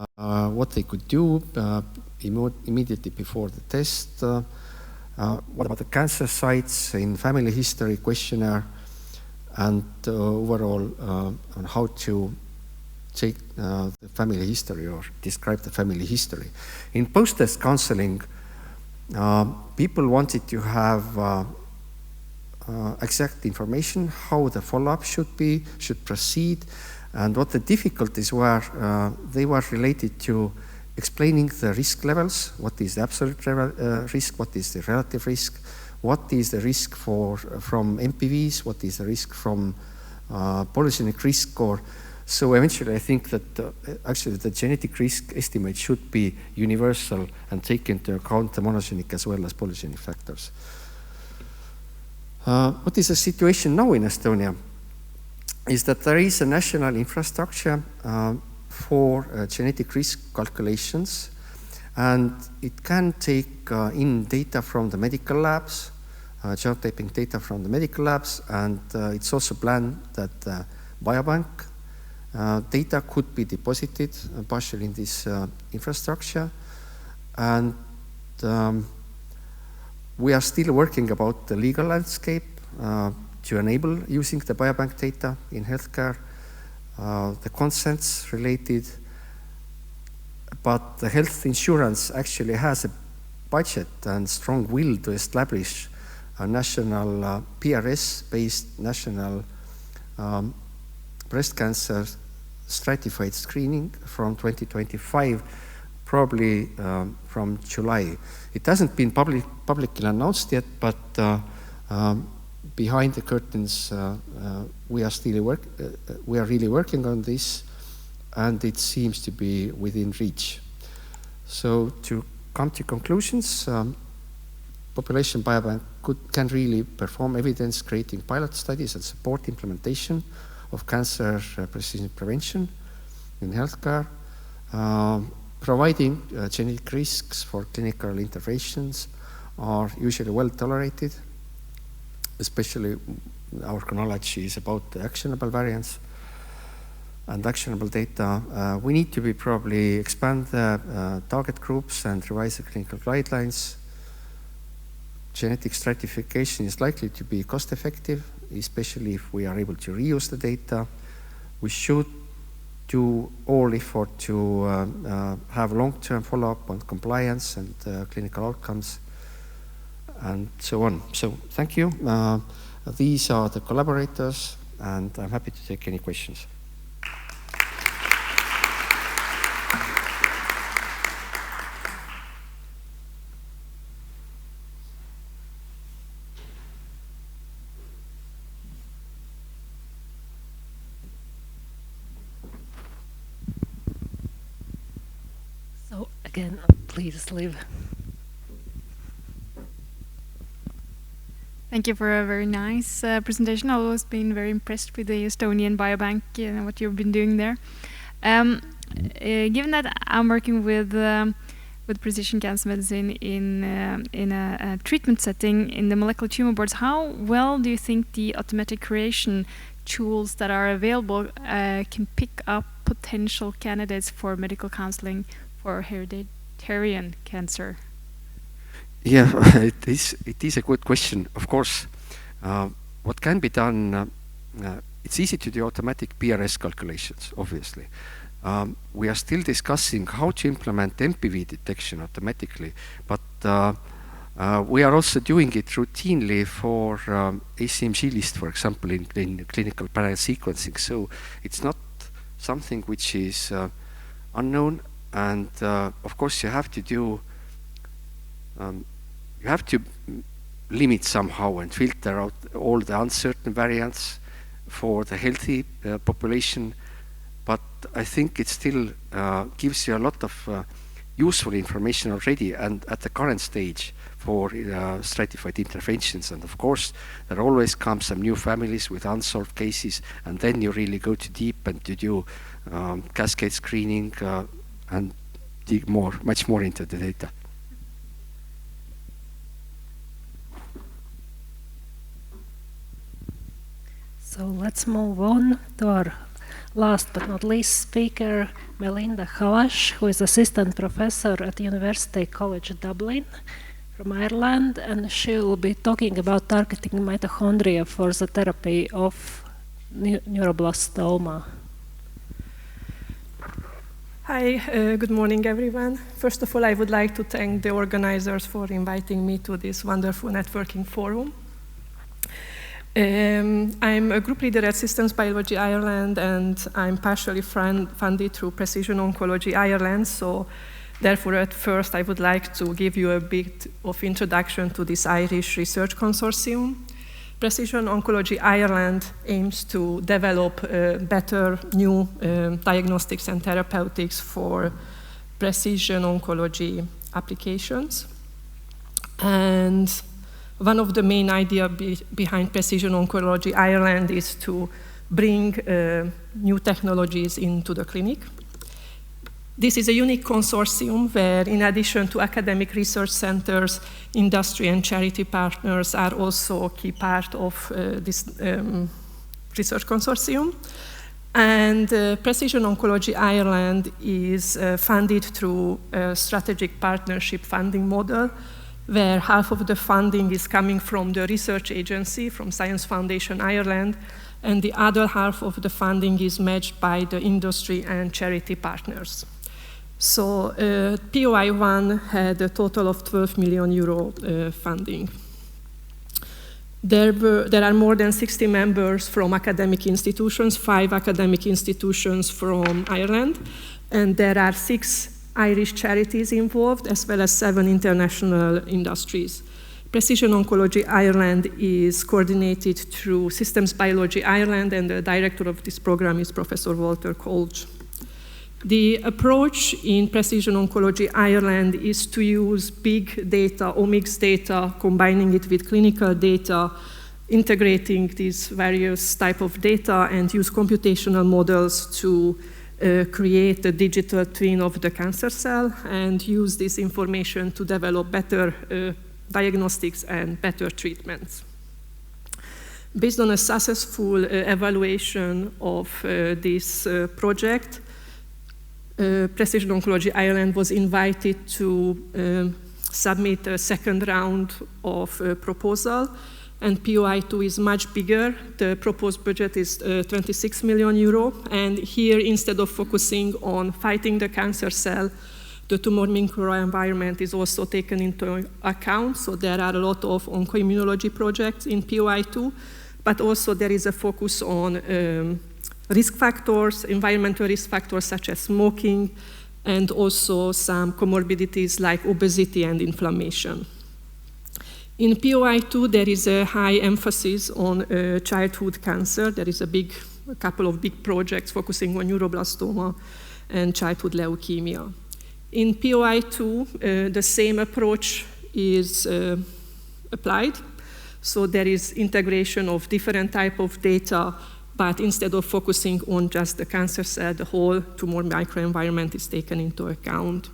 Speaker 6: what they could do immediately before the test, what about the cancer sites in family history questionnaire, and overall on how to take the family history or describe the family history. In post-test counseling, people wanted to have exact information, how the follow-up should proceed, and what the difficulties were. They were related to explaining the risk levels, what is the absolute risk, what is the relative risk, what is the risk from MPVs, what is the risk from polygenic risk score. So eventually I think that actually the genetic risk estimate should be universal and take into account the monogenic as well as polygenic factors. What is the situation now in Estonia? Is that there is a national infrastructure for genetic risk calculations, and it can take in data from the medical labs, genotyping data from the medical labs, and it's also planned that Biobank data could be deposited partially in this infrastructure. And we are still working about the legal landscape to enable using the Biobank data in healthcare, the consents related, but the health insurance actually has a budget and strong will to establish a national PRS-based national breast cancer stratified screening from 2025, probably from July. It hasn't been publicly announced yet, but behind the curtains, we are really working on this, and it seems to be within reach. So to come to conclusions, population biobank can really perform evidence creating pilot studies and support implementation of cancer precision prevention in healthcare, providing genetic risks for clinical interventions are usually well tolerated, especially our chronology is about the actionable variants. and actionable data. We need to be probably expand the target groups and revise the clinical guidelines. Genetic stratification is likely to be cost effective, especially if we are able to reuse the data. We should do all effort to have long-term follow-up on compliance and clinical outcomes and so on. So thank you. These are the collaborators, and I'm happy to take any questions.
Speaker 1: So again, please leave.
Speaker 5: Thank you for a very nice presentation. I've always been very impressed with the Estonian Biobank and what you've been doing there. Given that I'm working with precision cancer medicine in a treatment setting in the molecular tumor boards, how well do you think the automatic creation tools that are available can pick up potential candidates for medical counseling for hereditary cancer?
Speaker 6: Yeah, it is a good question. Of course, what can be done, it's easy to do automatic PRS calculations, obviously. We are still discussing how to implement MPV detection automatically, but we are also doing it routinely for ACMG list, for example, in clinical parallel sequencing. So it's not something which is unknown, and of course you have to do you have to limit somehow and filter out all the uncertain variants for the healthy population, but I think it still gives you a lot of useful information already and at the current stage for stratified interventions. And of course there always come some new families with unsolved cases, and then you really go too deep and to do cascade screening and dig much more into the data.
Speaker 1: So let's move on to our last but not least speaker, Melinda Halasz, who is assistant professor at University College Dublin from Ireland, and she will be talking about targeting mitochondria for the therapy of neuroblastoma.
Speaker 7: Hi, good morning everyone. First of all, I would like to thank the organizers for inviting me to this wonderful networking forum. I'm a group leader at Systems Biology Ireland, and I'm partially funded through Precision Oncology Ireland, so therefore at first I would like to give you a bit of introduction to this Irish research consortium. Precision Oncology Ireland aims to develop better new diagnostics and therapeutics for precision oncology applications. And one of the main ideas behind Precision Oncology Ireland is to bring new technologies into the clinic. This is a unique consortium where, in addition to academic research centers, industry and charity partners are also a key part of this research consortium. And Precision Oncology Ireland is funded through a strategic partnership funding model, where half of the funding is coming from the research agency, from Science Foundation Ireland, and the other half of the funding is matched by the industry and charity partners. So POI1 had a total of 12 million euro funding. There are more than 60 members from academic institutions, 5 academic institutions from Ireland, and there are 6 Irish charities involved, as well as 7 international industries. Precision Oncology Ireland is coordinated through Systems Biology Ireland, and the director of this program is Professor Walter Kolch. The approach in Precision Oncology Ireland is to use big data, omics data, combining it with clinical data, integrating these various types of data, and use computational models to create a digital twin of the cancer cell and use this information to develop better diagnostics and better treatments. Based on a successful evaluation of this project, Precision Oncology Ireland was invited to submit a second round of proposal, and POI2 is much bigger. The proposed budget is 26 million euro, and here, instead of focusing on fighting the cancer cell, the tumor microenvironment is also taken into account. So there are a lot of oncoimmunology projects in POI2, but also there is a focus on risk factors, environmental risk factors such as smoking, and also some comorbidities like obesity and inflammation. In POI2, there is a high emphasis on childhood cancer. There is a couple of big projects focusing on neuroblastoma and childhood leukemia. In POI2, the same approach is applied. So there is integration of different type of data, but instead of focusing on just the cancer cell, the whole tumor microenvironment is taken into account.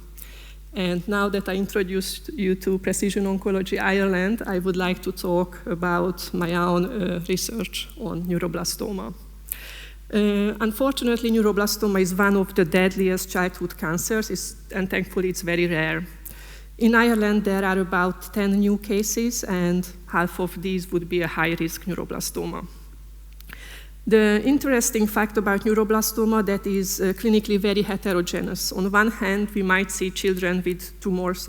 Speaker 7: And now that I introduced you to Precision Oncology Ireland, I would like to talk about my own research on neuroblastoma. Unfortunately, neuroblastoma is one of the deadliest childhood cancers, and thankfully it's very rare. In Ireland, there are about 10 new cases, and half of these would be a high-risk neuroblastoma. The interesting fact about neuroblastoma that is clinically very heterogeneous. On one hand, we might see children with tumors,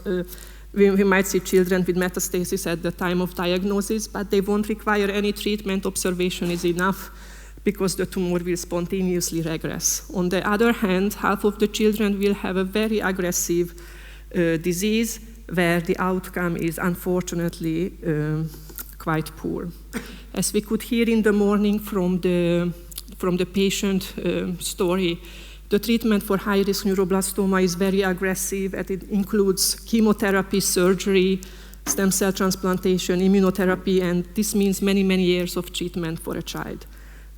Speaker 7: we might see children with metastasis at the time of diagnosis, but they won't require any treatment. Observation is enough because the tumor will spontaneously regress. On the other hand, half of the children will have a very aggressive disease where the outcome is unfortunately quite poor. As we could hear in the morning from the patient story, the treatment for high-risk neuroblastoma is very aggressive, and it includes chemotherapy, surgery, stem cell transplantation, immunotherapy, and this means many, many years of treatment for a child.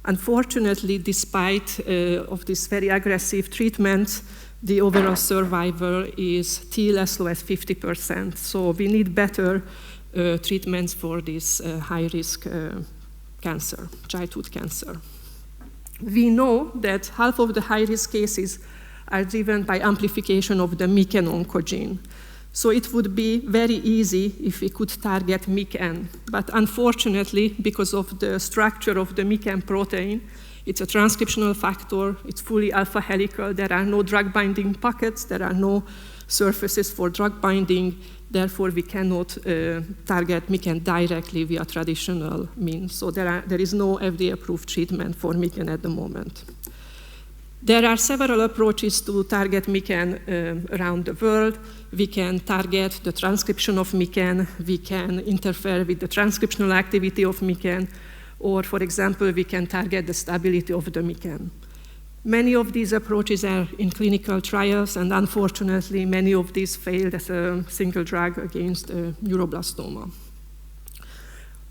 Speaker 7: Unfortunately, despite of this very aggressive treatment, the overall survival is still as low as 50%. So we need better treatments for this high-risk cancer, childhood cancer. We know that half of the high-risk cases are driven by amplification of the MECN oncogene. So it would be very easy if we could target MECN. But unfortunately, because of the structure of the MECN protein, it's a transcriptional factor, it's fully alpha helical, there are no drug binding pockets, there are no surfaces for drug binding, therefore we cannot target MECN directly via traditional means. So there is no FDA-approved treatment for MECN at the moment. There are several approaches to target MECN around the world. We can target the transcription of MECN, we can interfere with the transcriptional activity of MECN, or for example, we can target the stability of the MECN. Many of these approaches are in clinical trials, and unfortunately, many of these failed as a single drug against neuroblastoma.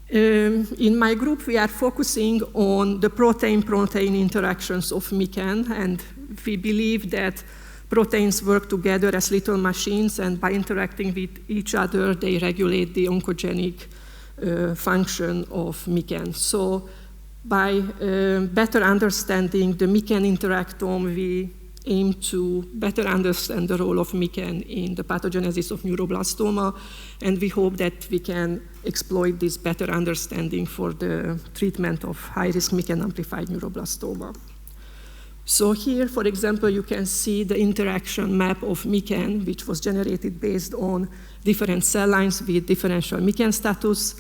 Speaker 7: In my group, we are focusing on the protein-protein interactions of MECN, and we believe that proteins work together as little machines, and by interacting with each other, they regulate the oncogenic function of MECN. So by better understanding the MECN interactome, we aim to better understand the role of MECN in the pathogenesis of neuroblastoma, and we hope that we can exploit this better understanding for the treatment of high-risk MECN-amplified neuroblastoma. So here, for example, you can see the interaction map of MECN, which was generated based on different cell lines with differential MECN status.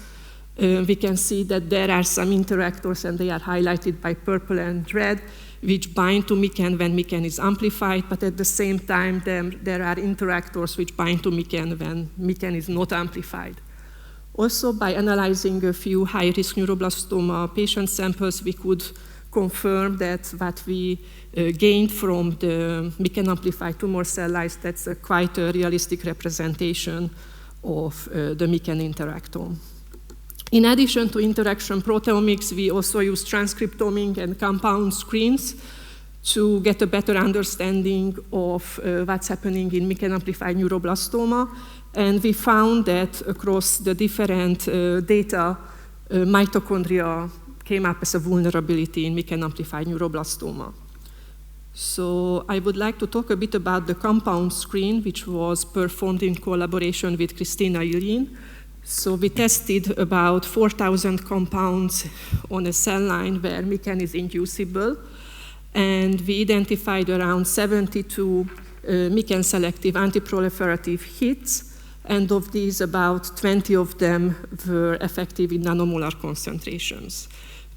Speaker 7: We can see that there are some interactors, and they are highlighted by purple and red, which bind to MECN when MECN is amplified, but at the same time, there are interactors which bind to MECN when MECN is not amplified. Also, by analyzing a few high-risk neuroblastoma patient samples, we could confirm that what we gained from the MECN-amplified tumor cell lines, that's quite a realistic representation of the MECN interactome. In addition to interaction proteomics, we also use transcriptomic and compound screens to get a better understanding of what's happening in MECN-amplified neuroblastoma. And we found that across the different data, mitochondria came up as a vulnerability in MECAN-amplified neuroblastoma. So I would like to talk a bit about the compound screen, which was performed in collaboration with Christina Ilyin. So we tested about 4,000 compounds on a cell line where MECAN is inducible, and we identified around 72 MECAN-selective antiproliferative hits, and of these, about 20 of them were effective in nanomolar concentrations.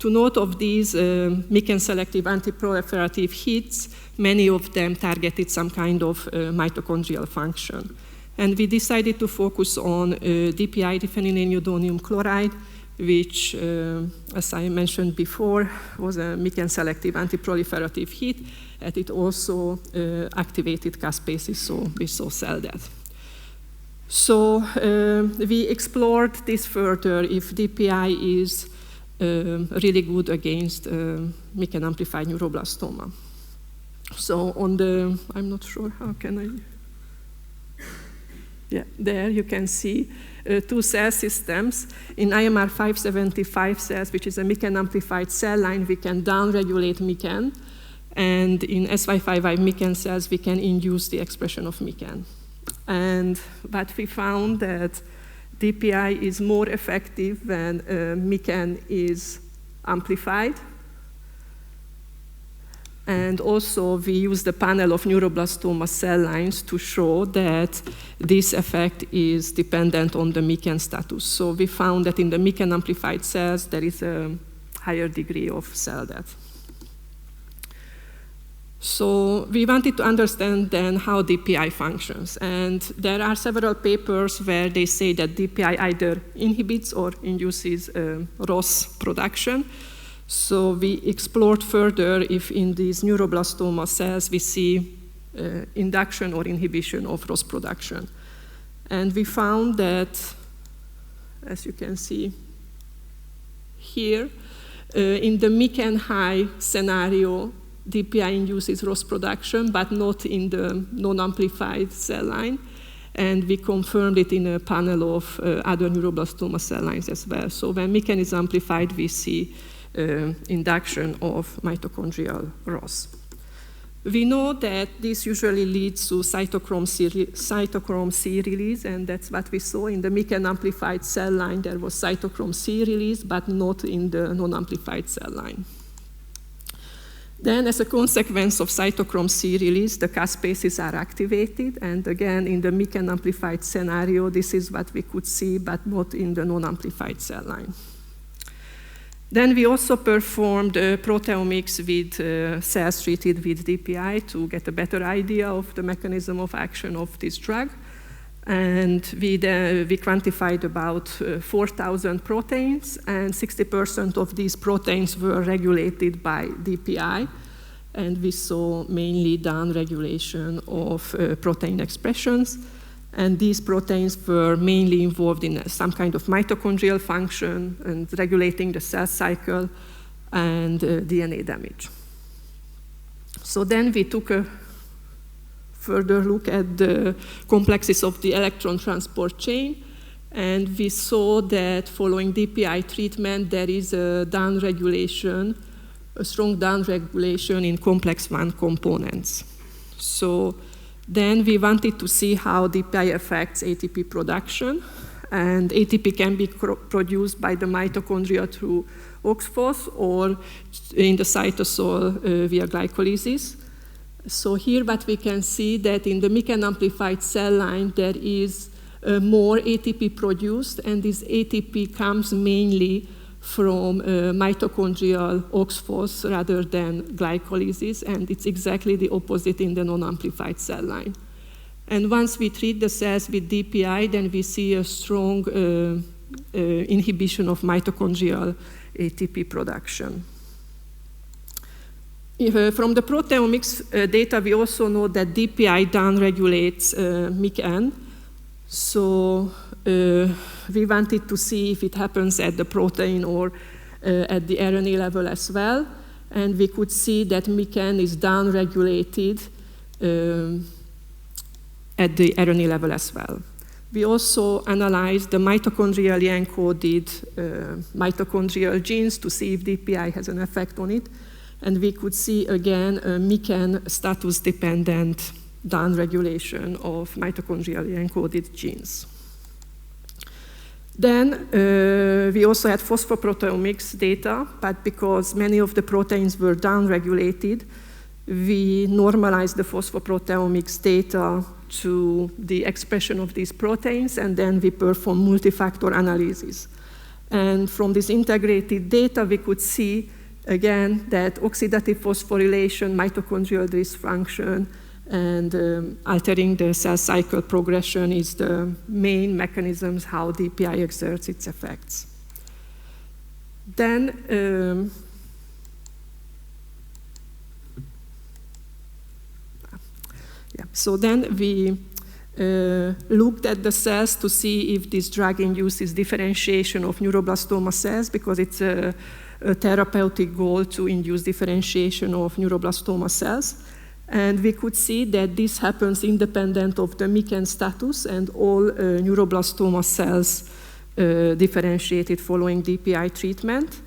Speaker 7: To note of these MECAN-selective antiproliferative hits, many of them targeted some kind of mitochondrial function. And we decided to focus on DPI, diphenylindonium chloride, which, as I mentioned before, was a MECAN-selective antiproliferative hit, and it also activated caspases, so we saw cell death. So we explored this further, if DPI is really good against MECAN-amplified neuroblastoma. So on the, I'm not sure, how can I? Yeah, there you can see two cell systems. In IMR 575 cells, which is a MECAN-amplified cell line, we can downregulate MECAN. And in S555 MECAN cells, we can induce the expression of MECAN. And but we found that DPI is more effective when MECAN is amplified. And also, we use the panel of neuroblastoma cell lines to show that this effect is dependent on the MECAN status. So we found that in the MECAN-amplified cells, there is a higher degree of cell death. So we wanted to understand then how DPI functions. And there are several papers where they say that DPI either inhibits or induces ROS production. So we explored further if in these neuroblastoma cells we see induction or inhibition of ROS production. And we found that, as you can see here, in the MECAN high scenario, DPI induces ROS production, but not in the non-amplified cell line. And we confirmed it in a panel of other neuroblastoma cell lines as well. So when MECAN is amplified, we see induction of mitochondrial ROS. We know that this usually leads to cytochrome C release, and that's what we saw in the MECAN-amplified cell line. There was cytochrome C release, but not in the non-amplified cell line. Then, as a consequence of cytochrome C release, the caspases are activated, and again, in the MECAN-amplified scenario, this is what we could see, but not in the non-amplified cell line. Then we also performed proteomics with cells treated with DPI to get a better idea of the mechanism of action of this drug. And we quantified about 4,000 proteins, and 60% of these proteins were regulated by DPI. And we saw mainly downregulation of protein expressions. And these proteins were mainly involved in some kind of mitochondrial function and regulating the cell cycle and DNA damage. So then we took a further look at the complexes of the electron transport chain, and we saw that following DPI treatment, there is a downregulation, a strong downregulation in complex 1 components. So then we wanted to see how DPI affects ATP production, and ATP can be produced by the mitochondria through OXPHOS or in the cytosol via glycolysis. So here what we can see that in the MECAN-amplified cell line there is more ATP produced, and this ATP comes mainly from mitochondrial OXPHOS rather than glycolysis, and it's exactly the opposite in the non-amplified cell line. And once we treat the cells with DPI, then we see a strong inhibition of mitochondrial ATP production. From the proteomics data, we also know that DPI downregulates MECAN. So we wanted to see if it happens at the protein or at the RNA level as well. And we could see that MECAN is downregulated at the RNA level as well. We also analyzed the mitochondrially encoded mitochondrial genes to see if DPI has an effect on it. And we could see, again, a MECAN status-dependent downregulation of mitochondrially encoded genes. Then we also had phosphoproteomics data, but because many of the proteins were downregulated, we normalized the phosphoproteomics data to the expression of these proteins, and then we performed multi-factor analysis. And from this integrated data, we could see, again, that oxidative phosphorylation, mitochondrial dysfunction, and altering the cell cycle progression is the main mechanisms how DPI exerts its effects. Then, so then we looked at the cells to see if this drug induces differentiation of neuroblastoma cells, because it's a therapeutic goal to induce differentiation of neuroblastoma cells. And we could see that this happens independent of the MECAN status, and all neuroblastoma cells differentiated following DPI treatment.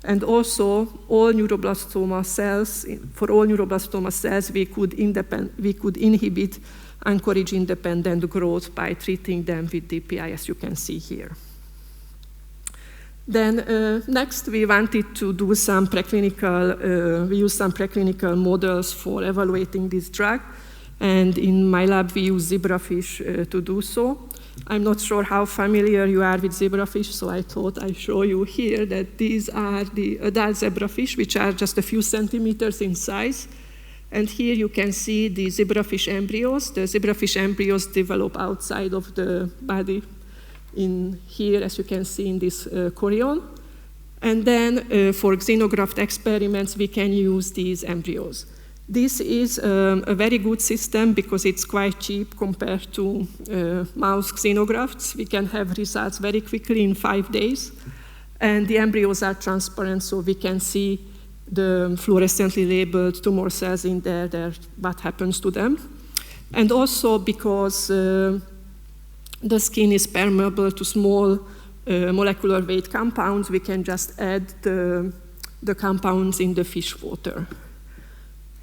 Speaker 7: And also, all neuroblastoma cells, for all neuroblastoma cells, we could inhibit anchorage-independent growth by treating them with DPI, as you can see here. Then next, we wanted to do some preclinical, we used some preclinical models for evaluating this drug. And in my lab, we use zebrafish to do so. I'm not sure how familiar you are with zebrafish, so I thought I'd show you here that these are the adult zebrafish, which are just a few centimeters in size. And here you can see the zebrafish embryos. The zebrafish embryos develop outside of the body in here, as you can see in this chorion. And then for xenograft experiments, we can use these embryos. This is a very good system because it's quite cheap compared to mouse xenografts. We can have results very quickly in 5 days. And the embryos are transparent, so we can see the fluorescently labeled tumor cells in there, what happens to them. And also because the skin is permeable to small molecular weight compounds, we can just add the compounds in the fish water.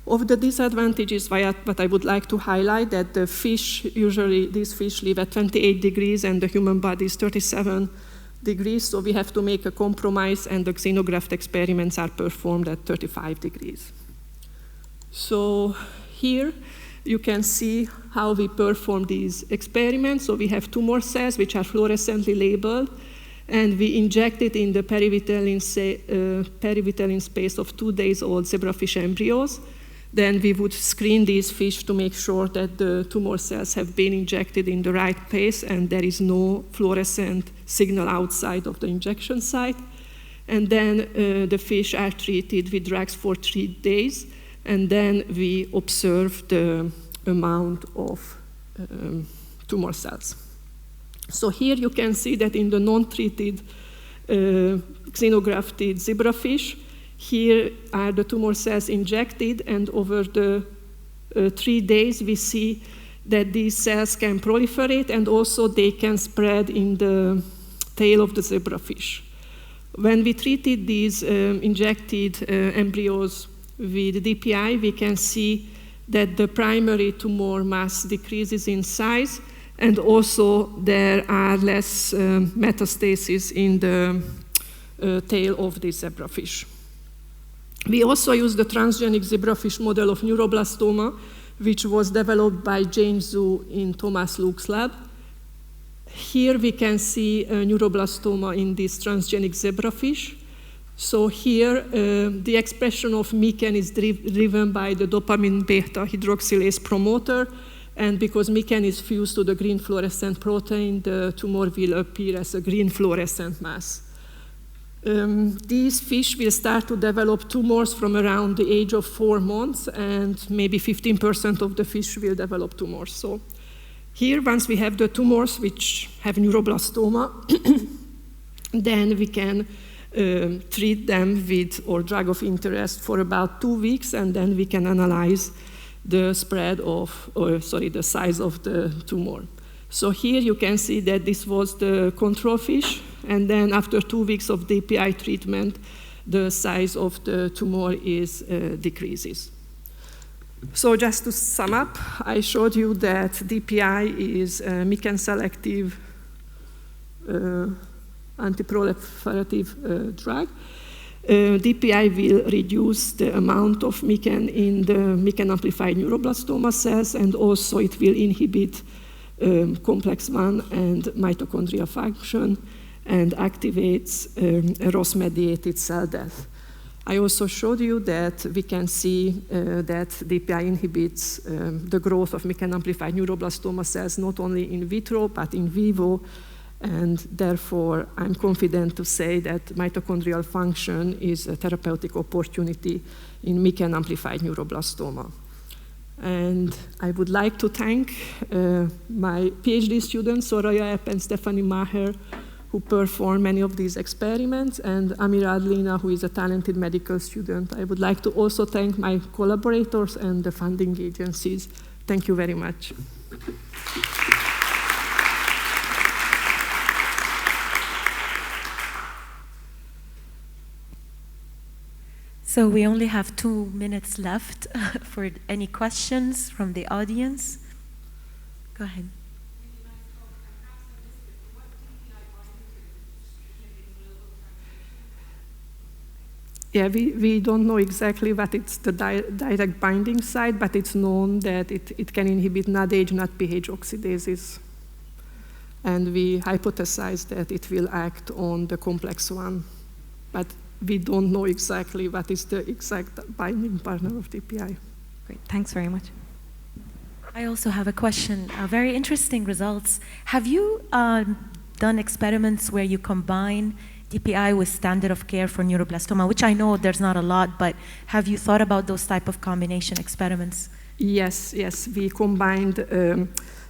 Speaker 7: Of the disadvantages, what I would like to highlight, that the fish, usually these fish live at 28 degrees and the human body is 37 degrees, so we have to make a compromise, and the xenograft experiments are performed at 35 degrees. So here you can see how we perform these experiments. So we have tumor cells which are fluorescently labeled, and we inject it in the perivitelline space of 2 days old zebrafish embryos. Then we would screen these fish to make sure that the tumor cells have been injected in the right place and there is no fluorescent signal outside of the injection site. And then the fish are treated with drugs for 3 days, and then we observe the amount of tumor cells. So here you can see that in the non-treated xenografted zebrafish, here are the tumor cells injected, and over the 3 days we see that these cells can proliferate and also they can spread in the tail of the zebrafish. When we treated these injected embryos with DPI, we can see that the primary tumor mass decreases in size, and also there are less metastases in the tail of the zebrafish. We also use the transgenic zebrafish model of neuroblastoma, which was developed by James Zhu in Thomas Luke's lab. Here we can see a neuroblastoma in this transgenic zebrafish. So here the expression of MECAN is driven by the dopamine beta hydroxylase promoter, and because MECAN is fused to the green fluorescent protein, the tumor will appear as a green fluorescent mass. These fish will start to develop tumors from around the age of 4 months, and maybe 15% of the fish will develop tumors. So here, once we have the tumors which have neuroblastoma, then we can treat them with our drug of interest for about 2 weeks, and then we can analyze the spread of, the size of the tumor. So here you can see that this was the control fish, and then after 2 weeks of DPI treatment, the size of the tumor decreases. So just to sum up, I showed you that DPI is a MECAN-selective antiproliferative drug. DPI will reduce the amount of MECAN in the MECAN-amplified neuroblastoma cells, and also it will inhibit complex 1 and mitochondrial function and activates ROS-mediated cell death. I also showed you that we can see that DPI inhibits the growth of MECAN-amplified neuroblastoma cells not only in vitro but in vivo, and therefore I'm confident to say that mitochondrial function is a therapeutic opportunity in MECAN-amplified neuroblastoma. And I would like to thank my PhD students, Soraya Epp and Stephanie Maher, who perform many of these experiments, and Amira Adlina, who is a talented medical student. I would like to also thank my collaborators and the funding agencies. Thank you very much.
Speaker 2: So we only have 2 minutes left for any questions from the audience. Go ahead.
Speaker 7: Yeah, we don't know exactly what it's the direct binding site, but it's known that it can inhibit NADH, NADPH oxidases. And we hypothesize that it will act on the complex 1. But we don't know exactly what is the exact binding partner of DPI.
Speaker 8: Great, thanks very much.
Speaker 2: I also have a question. Very interesting results. Have you done experiments where you combine DPI with standard of care for neuroblastoma, which I know there's not a lot, but have you thought about those type of combination experiments?
Speaker 7: Yes, we combined.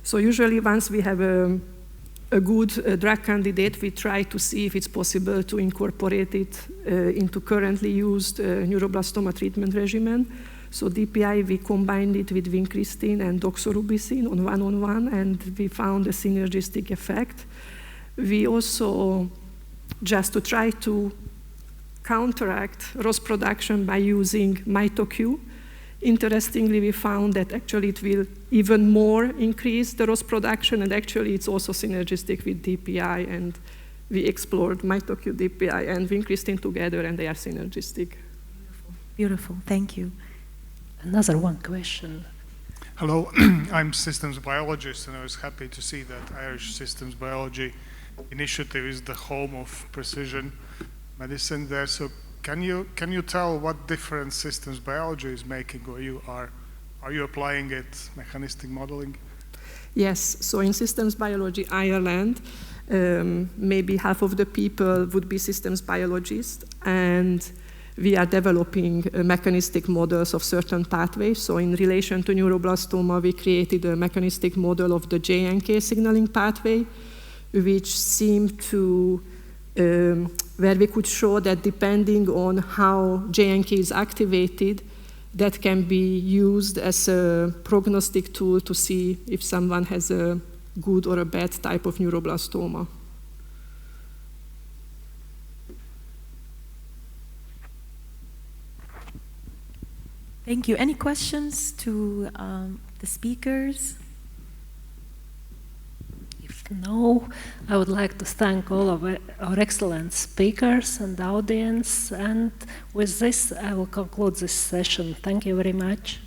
Speaker 7: So usually once we have a good drug candidate, we try to see if it's possible to incorporate it into currently used neuroblastoma treatment regimen. So DPI, we combined it with vincristine and doxorubicin on 1-on-1, and we found a synergistic effect. We also, just to try to counteract ROS production by using MitoQ, interestingly, we found that actually it will even more increase the ROS production, and actually it's also synergistic with DPI, and we explored MitoQ, DPI, and vincristine together, and they are synergistic.
Speaker 2: Beautiful, thank you.
Speaker 1: Another one question.
Speaker 9: Hello, I'm systems biologist, and I was happy to see that Irish Systems Biology Initiative is the home of precision medicine there. So can you tell what difference systems biology is making, or are you applying it mechanistic modeling?
Speaker 7: Yes, so in systems biology Ireland, maybe half of the people would be systems biologists, and we are developing mechanistic models of certain pathways. So in relation to neuroblastoma, we created a mechanistic model of the JNK signaling pathway, which seemed to, where we could show that depending on how JNK is activated, that can be used as a prognostic tool to see if someone has a good or a bad type of neuroblastoma.
Speaker 2: Thank you. Any questions to the speakers?
Speaker 1: If no, I would like to thank all of our excellent speakers and audience. And with this, I will conclude this session. Thank you very much.